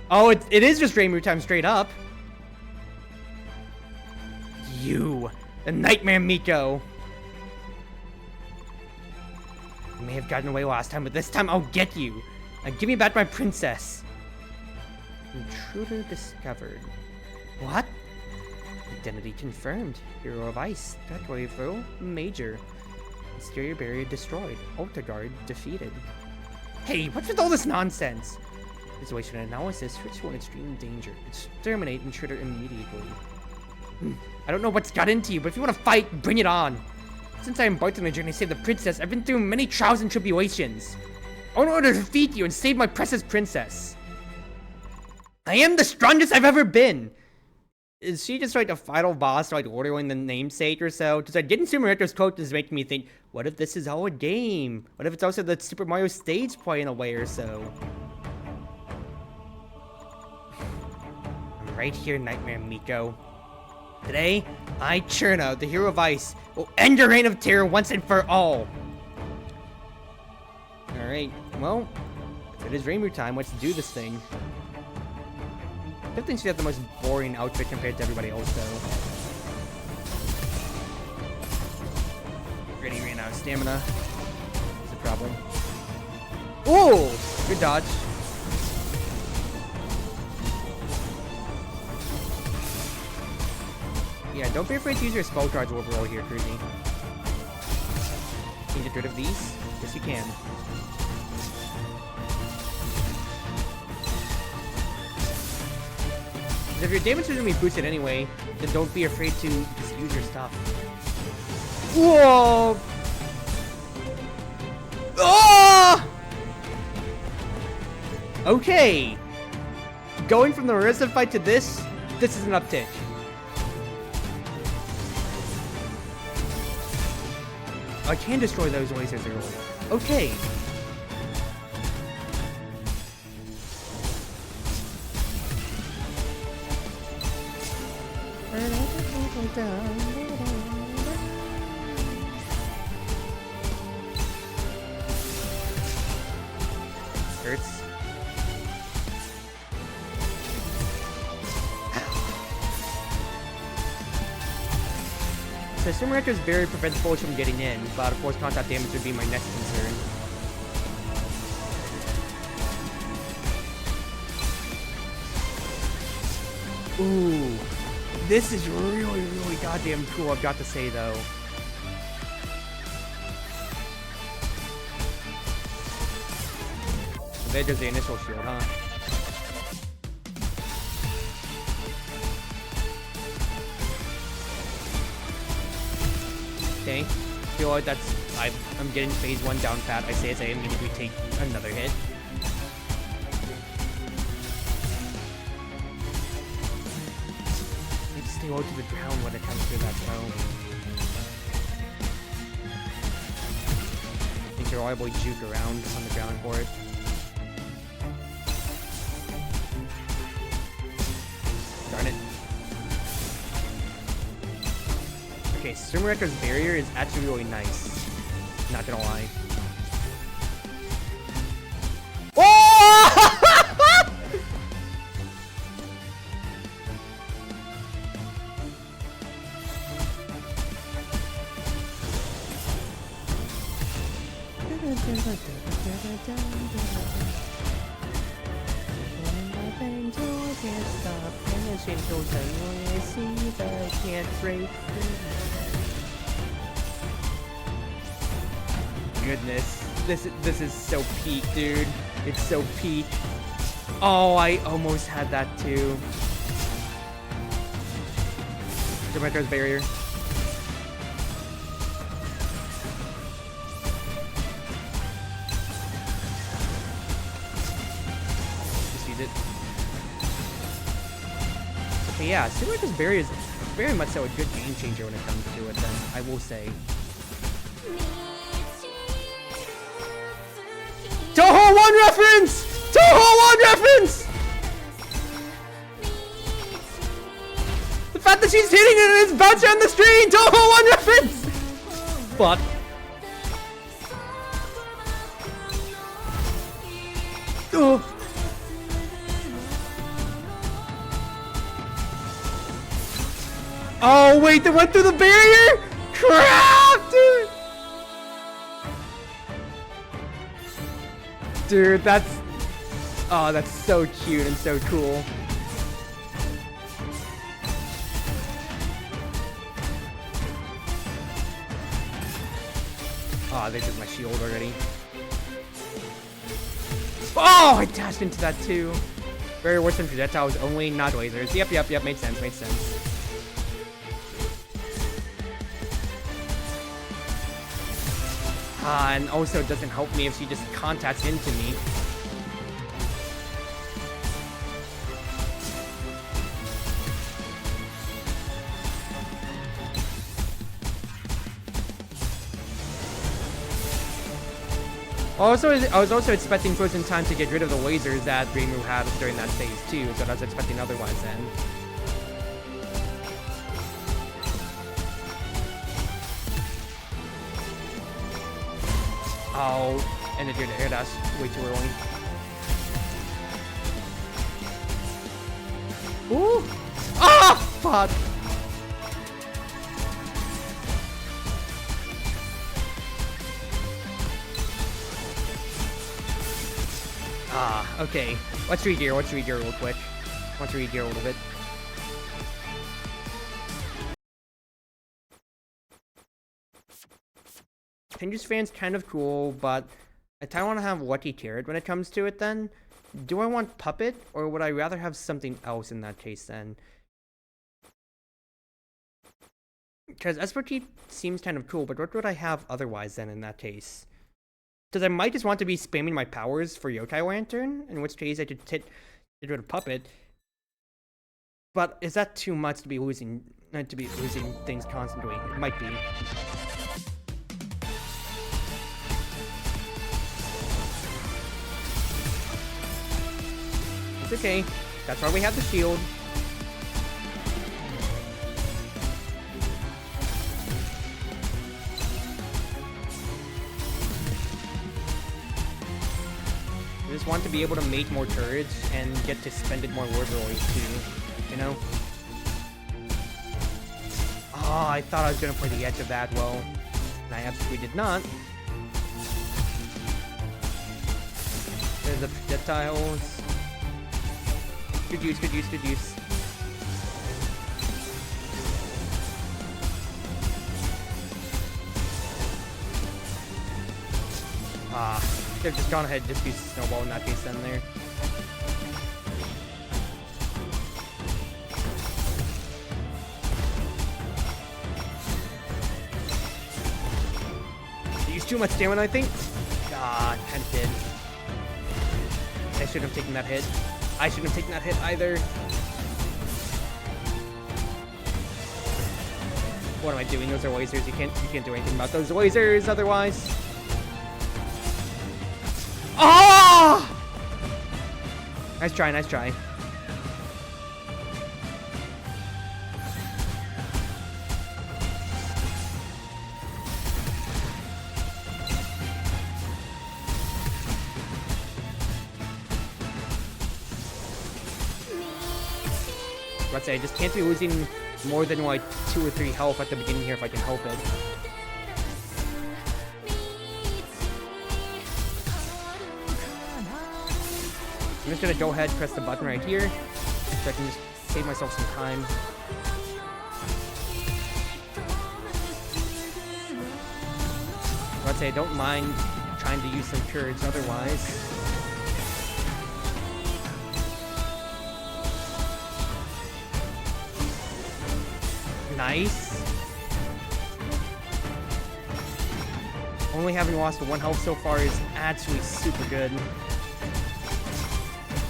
Oh, it is just Reimu time straight up. You. The Nightmare Miko. You may have gotten away last time, but this time I'll get you. Now give me back my princess. Intruder discovered. What? Identity confirmed. Hero of Ice. Wonderful Major. Exterior barrier destroyed. Altar guard defeated. Hey, what's with all this nonsense? Situation analysis. Which one extreme danger? Exterminate intruder immediately. I don't know what's got into you, but if you want to fight, bring it on. Since I embarked on a journey to save the princess, I've been through many trials and tribulations. I want to defeat you and save my precious princess. I am the strongest I've ever been. Is she just like a final boss, like ordering the namesake or so? Because like getting Super Mario's quote is making me think, what if this is all a game? What if it's also the Super Mario stage play in a way or so? I'm right here, Nightmare Miko. Today, I, Cherno, the Hero of Ice, will end your reign of terror once and for all. Alright, well, if it is Rainbow time, let's do this thing. I don't think she has the most boring outfit compared to everybody else, though. Already ran out of stamina. That's a problem. Ooh! Good dodge. Yeah, don't be afraid to use your spell cards overall here, Cruzy. Can you get rid of these? Yes, you can. If your damage is going to be boosted anyway, then don't be afraid to just use your stuff. Whoa! Oh! Okay. Going from the Marissa fight to this is an uptick. I can destroy those lasers early. Okay. Hurts. So Super Rector's barrier prevents bullets from getting in, but of course contact damage would be my next concern. Ooh. This is really goddamn cool, I've got to say, though. There's the initial shield, huh? Okay. Feel like that's... I'm getting phase 1 down pat. I say as I immediately take another hit. Stay low to the ground when it comes to that zone. You can reliably juke around on the ground for it. Darn it. Okay, Sumereko's barrier is actually really nice. Not gonna lie. Goodness, this is so peak, dude. It's so peak. Oh, I almost had that too. Demetra's barrier. Just use it. Okay, yeah, Demetra's barrier is very much so a good game changer when it comes to it, then, I will say. Touhou 1 reference! Touhou 1 reference! The fact that she's hitting it and it's bouncing on the screen! Touhou 1 reference! Fuck. Oh. Oh wait, they went through the barrier? Crap, dude! Dude, that's... Oh, that's so cute and so cool. Oh, they did my shield already. Oh, I dashed into that too. Very worse than projectiles only, not lasers. Yep, made sense, made sense. And also it doesn't help me if she just contacts into me. Also, I was also expecting Frozen Time to get rid of the lasers that Reimu had during that phase too, so I was expecting otherwise then. Oh, and it did air dash way too early. Ooh! Ah! Fuck! Ah, okay. Let's regear real quick. Let's regear a little bit. Changes fan's kind of cool, but I kinda wanna have Lucky Carrot when it comes to it then. Do I want Puppet, or would I rather have something else in that case then? Because Expertise seems kind of cool, but what would I have otherwise then in that case? Because I might just want to be spamming my powers for Yokai Lantern, in which case I could get rid of Puppet. But is that too much to be losing things constantly? It might be. It's okay. That's why we have the shield. I just want to be able to make more turrets and get to spend it more liberally too, you know? Oh, I thought I was gonna play the edge of that well, and I absolutely did not. There's the projectiles. Good use, good use, good use. Ah. They've just gone ahead and just used Snowball in that case then there. They used too much stamina, I think. Ah, kind of did. I shouldn't have taken that hit. I shouldn't have taken that hit either. What am I doing? Those are lasers. You can't do anything about those lasers otherwise. Oh! Nice try, nice try. Let's say I just can't be losing more than like 2 or 3 health at the beginning here if I can help it. I'm just gonna go ahead and press the button right here so I can just save myself some time. Let's say I don't mind trying to use some turrets otherwise. Nice. Only having lost 1 health so far is actually super good.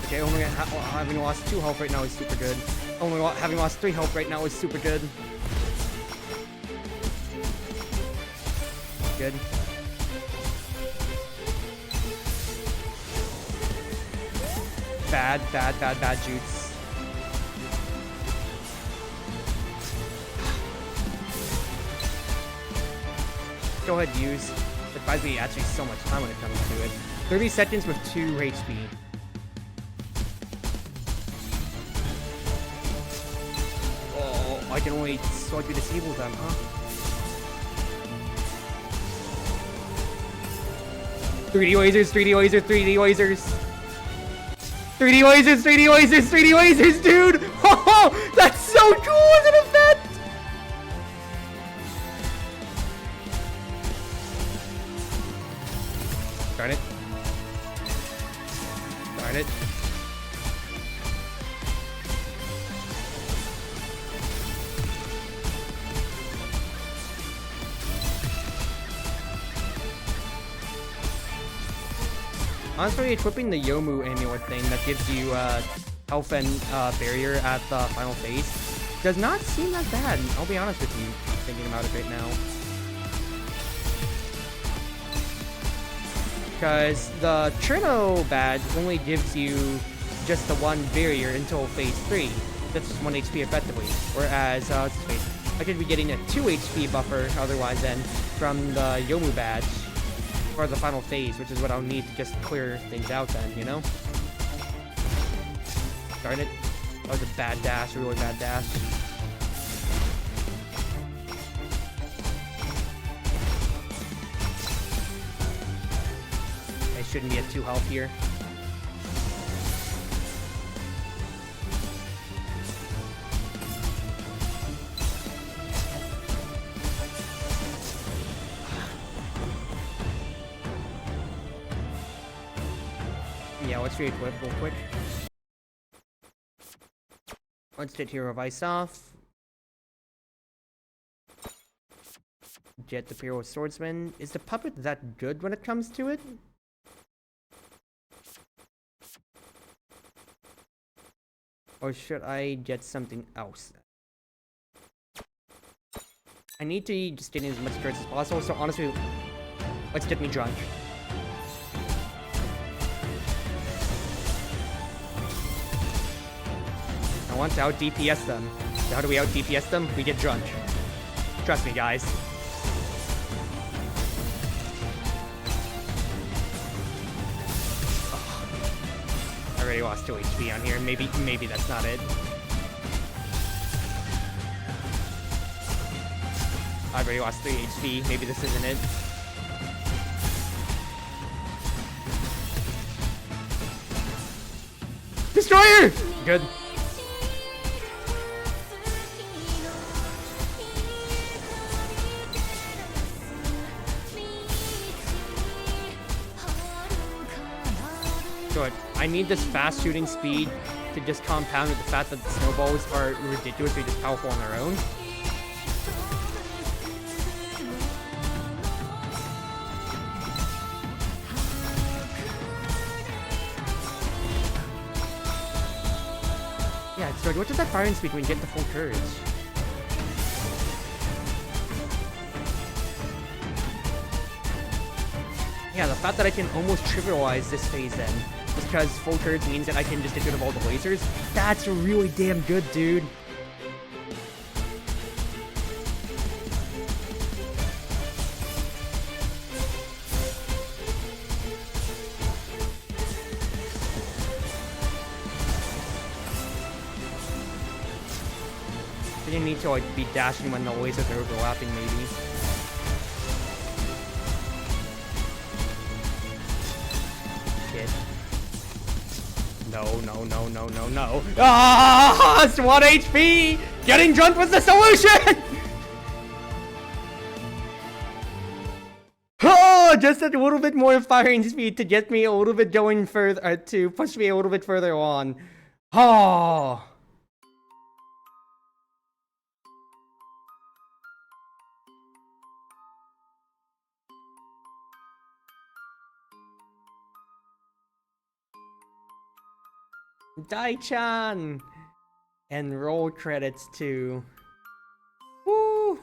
Okay, only having lost 2 health right now is super good. Only having lost 3 health right now is super good. Good. Bad Jutes. Go ahead, use. It buys me actually so much time when it comes to it. 30 seconds with 2 HP. can only slightly disable them, huh? 3D lasers, 3D lasers, 3D lasers. 3D lasers, 3D lasers, 3D lasers, dude! Oh, that's so cool as an effect! Darn it. Darn it. Honestly, equipping the Yomu amulet thing that gives you health and barrier at the final phase does not seem that bad. I'll be honest with you, thinking about it right now. Because the Trino badge only gives you just the one barrier until phase 3. That's just 1 HP effectively. Whereas, I could be getting a 2 HP buffer otherwise then from the Yomu badge for the final phase, which is what I'll need to just clear things out then, you know? Darn it. That was a bad dash, a really bad dash. I shouldn't be at 2 health here. Yeah, let's re-equip real quick. Let's get Hero Vice off. Get the Hero Swordsman. Is the puppet that good when it comes to it? Or should I get something else? I need to just get in as much turrets as possible, so honestly, let's get me drunk. I want to out DPS them. So how do we out DPS them? We get drunk. Trust me, guys. Oh. I already lost 2 HP on here. Maybe that's not it. I already lost 3 HP. Maybe this isn't it. Destroyer! Good. Good. I need this fast shooting speed to just compound with the fact that the snowballs are ridiculously just powerful on their own. Yeah, it's good. What does that firing speed when you get the full courage? Yeah, the fact that I can almost trivialize this phase then, just because full courage means that I can just get rid of all the lasers, that's really damn good, dude. I didn't need to like be dashing when the lasers are overlapping, maybe. No. Ah, it's 1 HP! Getting drunk was the solution! Oh, just a little bit more firing speed to get me a little bit going further, to push me a little bit further on. Oh. Dai-chan! And roll credits too. Woo!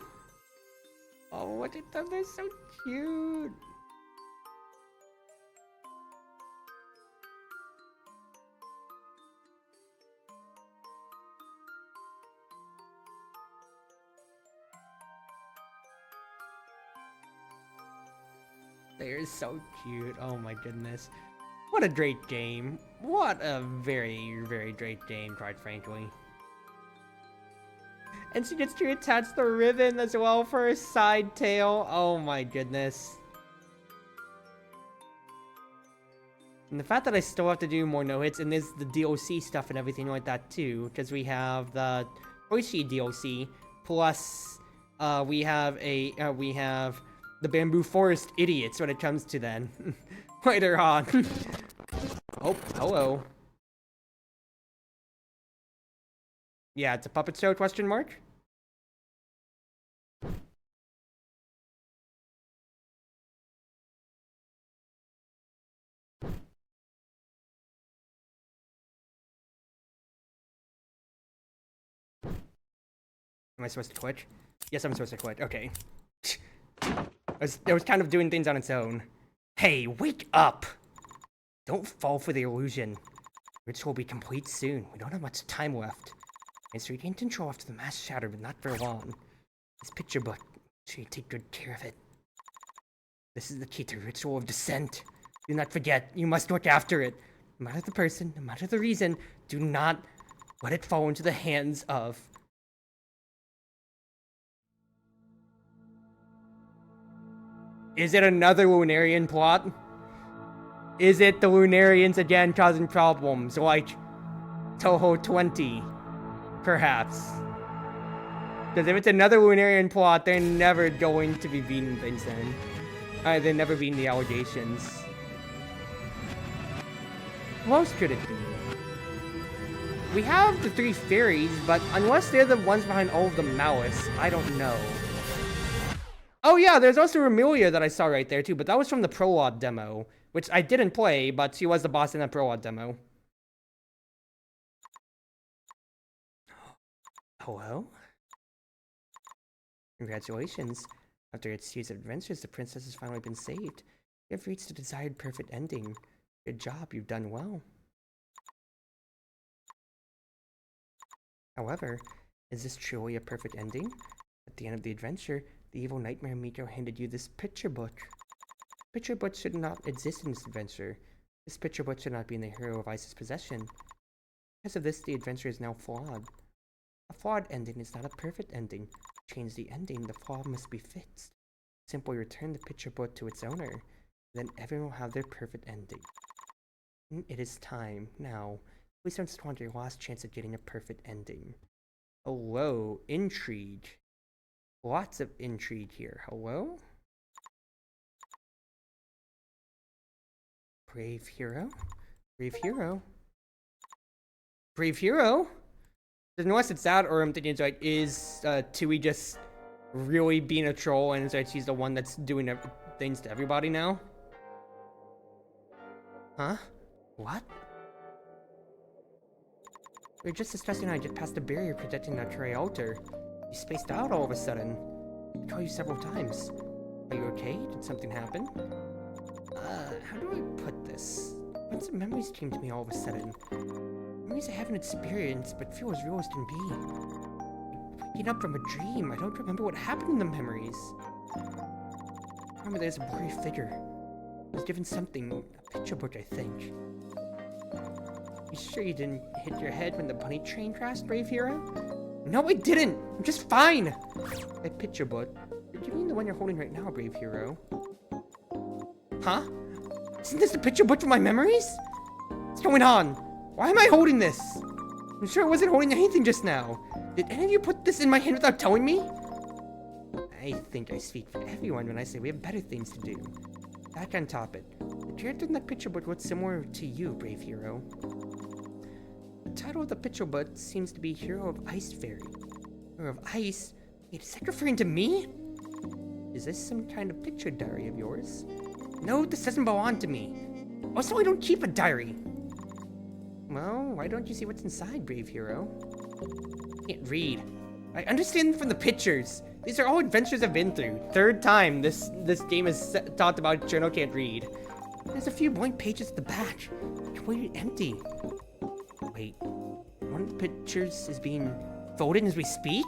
Oh, what it does, they're so cute! They're so cute, oh my goodness. What a great game. What a very, very great game, quite frankly. And she gets to attach the ribbon as well for her side tail. Oh my goodness. And the fact that I still have to do more no-hits, and there's the DLC stuff and everything like that too, because we have the Oishi DLC, plus we have the Bamboo Forest idiots when it comes to then. Later on. Oh, hello. Yeah, it's a puppet show, question mark? Am I supposed to quit? Yes, I'm supposed to quit. Okay. It was kind of doing things on its own. Hey, wake up! Don't fall for the illusion. Ritual will be complete soon. We don't have much time left. It's regain control after the mass shattered, but not for long. This picture book, should you take good care of it. This is the key to Ritual of Descent. Do not forget, you must look after it. No matter the person, no matter the reason, do not let it fall into the hands of... Is it another Lunarian plot? Is it the Lunarians again causing problems, like Touhou 20, perhaps? Because if it's another Lunarian plot, they're never going to be beating things then. They're never beating the allegations. What else could it be? We have the 3 fairies, but unless they're the ones behind all of the malice, I don't know. Oh yeah, there's also Amelia that I saw right there too, but that was from the prologue demo, which I didn't play, but she was the boss in that prologue demo. Hello? Congratulations. After its series of adventures, the princess has finally been saved. You have reached the desired perfect ending. Good job, you've done well. However, is this truly a perfect ending? At the end of the adventure, the evil nightmare Miko handed you this picture book. Picture book should not exist in this adventure. This picture book should not be in the hero of Ice's possession. Because of this, the adventure is now flawed. A flawed ending is not a perfect ending. To change the ending, the flaw must be fixed. Simply return the picture book to its owner. Then everyone will have their perfect ending. It is time, now. Please don't squander your last chance at getting a perfect ending. Hello, intrigue. Lots of intrigue here. Hello? Brave hero? Brave hero? Brave hero? Unless it's that, or I'm thinking it's like, is Tui just really being a troll and it's like she's the one that's doing things to everybody now? Huh? What? We were just discussing how I get past the barrier protecting the Trey altar. You spaced out all of a sudden. I called you several times. Are you okay? Did something happen? How do I put this? Bunch of memories came to me all of a sudden. Memories I haven't experienced, but feel as real as can be. Waking up from a dream, I don't remember what happened in the memories. I remember there's a blurry figure. I was given something, a picture book, I think. You sure you didn't hit your head when the bunny train crashed, brave hero? No, I didn't! I'm just fine! That picture book. You mean the one you're holding right now, brave hero? Huh? Isn't this the picture book from my memories? What's going on? Why am I holding this? I'm sure I wasn't holding anything just now. Did any of you put this in my hand without telling me? I think I speak for everyone when I say we have better things to do. Back on topic. The character in that picture book looks similar to you, brave hero. The title of the picture book seems to be Hero of Ice Fairy. Hero of Ice? Wait, is that referring to me? Is this some kind of picture diary of yours? No, this doesn't belong to me. Also, I don't keep a diary. Well, why don't you see what's inside, brave hero? I can't read. I understand from the pictures. These are all adventures I've been through. Third time this game has talked about journal can't read. There's a few blank pages at the back. Completely empty. Wait, one of the pictures is being folded as we speak?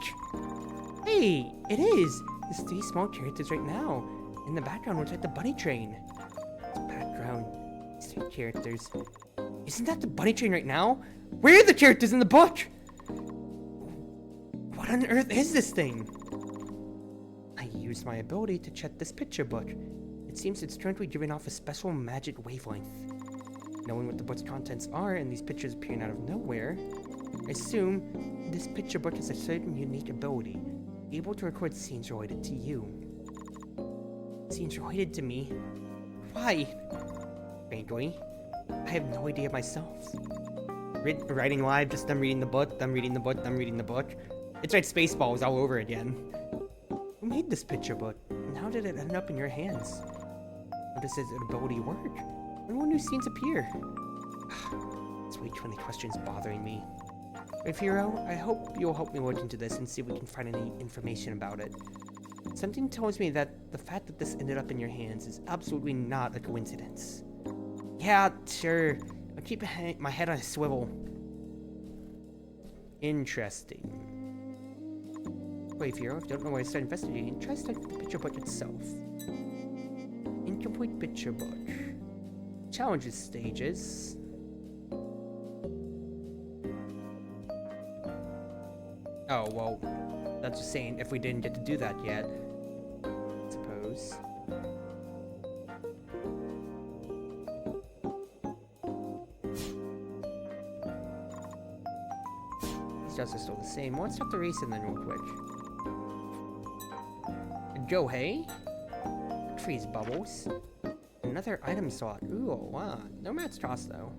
Hey, it is. There's 3 small characters right now. In the background looks like the bunny train. It's background. 3 characters. Isn't that the bunny train right now? Where are the characters in the book? What on earth is this thing? I used my ability to check this picture book. It seems it's currently giving off a special magic wavelength. Knowing what the book's contents are and these pictures appearing out of nowhere, I assume this picture book has a certain unique ability, able to record scenes related to you. Scenes related to me? Why? Frankly, I have no idea myself. Writing live, just them reading the book, them reading the book, them reading the book. It's like Spaceballs all over again. Who made this picture book, and how did it end up in your hands? How does its ability work? When will new scenes appear? It's way too many questions bothering me. Brave Hero, I hope you'll help me look into this and see if we can find any information about it. Something tells me that the fact that this ended up in your hands is absolutely not a coincidence. Yeah, sure. I'll keep my head on a swivel. Interesting. Brave Hero, if you don't know where to start investigating, try starting with the picture book itself. Incomplete picture book. Challenges stages. Oh, well, that's just saying if we didn't get to do that yet. I suppose. These jobs are still the same. Let's start the race in then real quick. Go, hey? Freeze bubbles. Another item slot. Ooh, wow. No max cost though.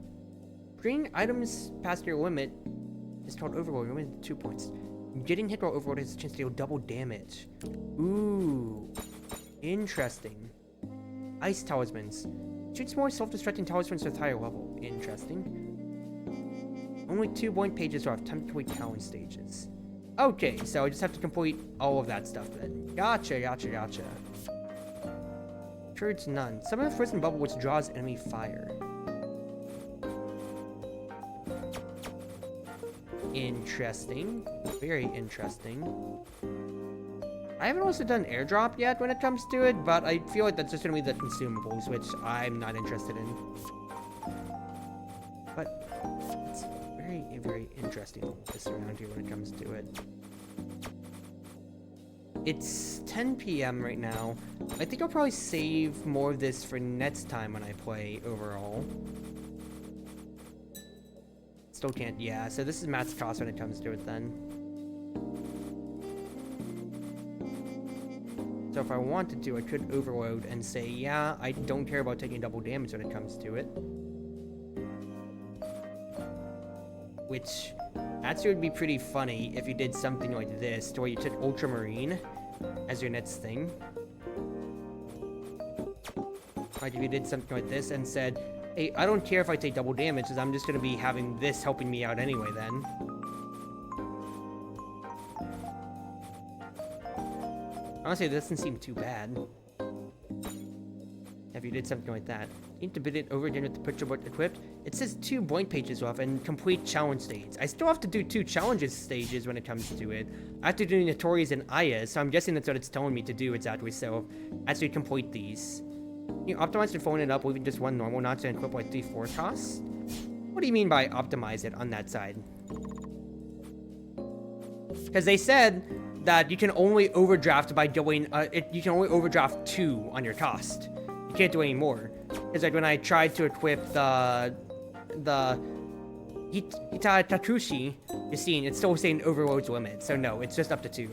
Bringing items past your limit is called overload. Limited to 2 points. Getting hit while overload has a chance to deal double damage. Ooh. Interesting. Ice talismans. Shoots more self-destructing talismans with higher level. Interesting. Only 2 blank pages left. Time to complete challenge stages. Okay, so I just have to complete all of that stuff then. Gotcha. Courage none. Summon a frozen bubble which draws enemy fire. Interesting. Very interesting. I haven't also done airdrop yet when it comes to it, but I feel like that's just gonna be the consumables, which I'm not interested in. But it's very, very interesting this around here when it comes to it. It's 10 p.m. right now. I think I'll probably save more of this for next time when I play overall. Still can't, yeah, so this is max cost when it comes to it then. So if I wanted to, I could overload and say, yeah, I don't care about taking double damage when it comes to it. Which actually would be pretty funny if you did something like this, to where you took Ultramarine as your next thing. Like if you did something like this and said, hey, I don't care if I take double damage, because I'm just going to be having this helping me out anyway then. Honestly, this doesn't seem too bad. If you did something like that. You need to bid it over again with the picture book equipped. It says 2 blank pages left and complete challenge stages. I still have to do 2 challenges stages when it comes to it. I have to do Notorious and Ayas, so I'm guessing that's what it's telling me to do exactly, so as we complete these. You optimize your phone it up, leaving just 1 normal, not to equip like 3 forecasts? What do you mean by optimize it on that side? Because they said that you can only overdraft by doing, you can only overdraft 2 on your cost. You can't do any more. It's like when I tried to equip the Tatsushi, you're seeing, it's still saying overload's limit. So no, it's just up to 2.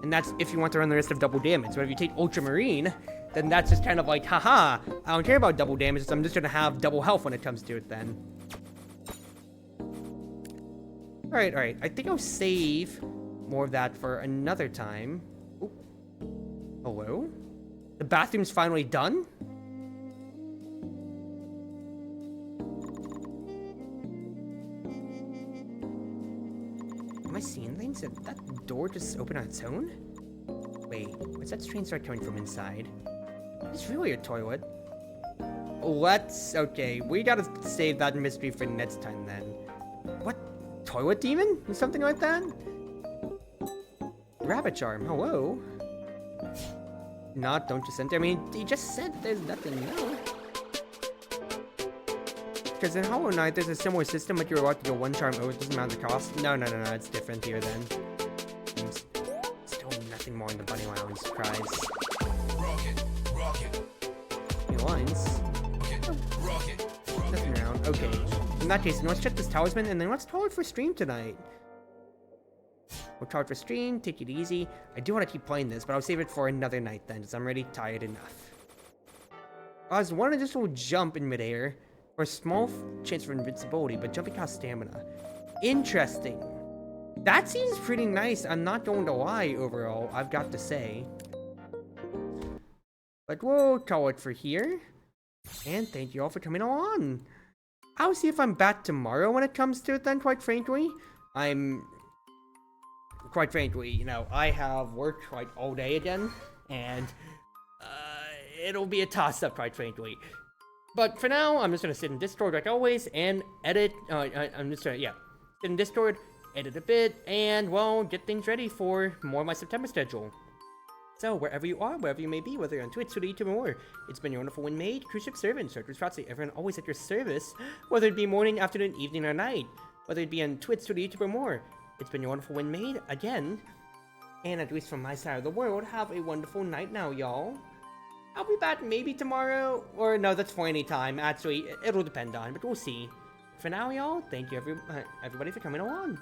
And that's if you want to run the risk of double damage. But if you take Ultramarine, then that's just kind of like, haha, I don't care about double damage, so I'm just gonna have double health when it comes to it then. Alright, I think I'll save more of that for another time. Ooh. Hello? The bathroom's finally done? Am I seeing things? Did that door just open on its own? Wait, what's that strange start coming from inside? It's really a toilet. Okay, we gotta save that mystery for next time then. What? Toilet demon? Something like that? Rabbit charm, hello? Don't just enter. I mean, he just said there's nothing, no. Because in Hollow Knight, there's a similar system, but you're allowed to go one charm over. It doesn't matter the cost. No, it's different here then. Still nothing more in the Bunny Lounge. Surprise. Any lines? Nothing around. Okay. In that case, let's check this talisman, and then let's charge for stream tonight. We'll charge for stream, take it easy. I do want to keep playing this, but I'll save it for another night then, because I'm already tired enough. There's one additional jump in midair, for a small chance for invincibility, but jumping costs stamina. Interesting. That seems pretty nice, I'm not going to lie overall, I've got to say. But we'll call it for here. And thank you all for coming along. I'll see if I'm back tomorrow when it comes to it then, quite frankly. Quite frankly, you know, I have worked like all day again, and it'll be a toss-up, quite frankly. But for now, I'm just gonna sit in Discord like always and edit. I'm just gonna, sit in Discord, edit a bit, and well, get things ready for more of my September schedule. So, wherever you are, wherever you may be, whether you're on Twitch, Twitter, YouTube, or more, it's been your Wonderful Wind Mage, Cruz Ship Servant, Chartreuse Proxy, everyone always at your service, whether it be morning, afternoon, evening, or night, whether it be on Twitch, Twitter, YouTube, or more. It's been your Wonderful Wind Mage, again, and at least from my side of the world, have a wonderful night now, y'all. I'll be back maybe tomorrow, or no, that's for any time, actually, it'll depend on, but we'll see. For now, y'all, thank you everybody for coming along.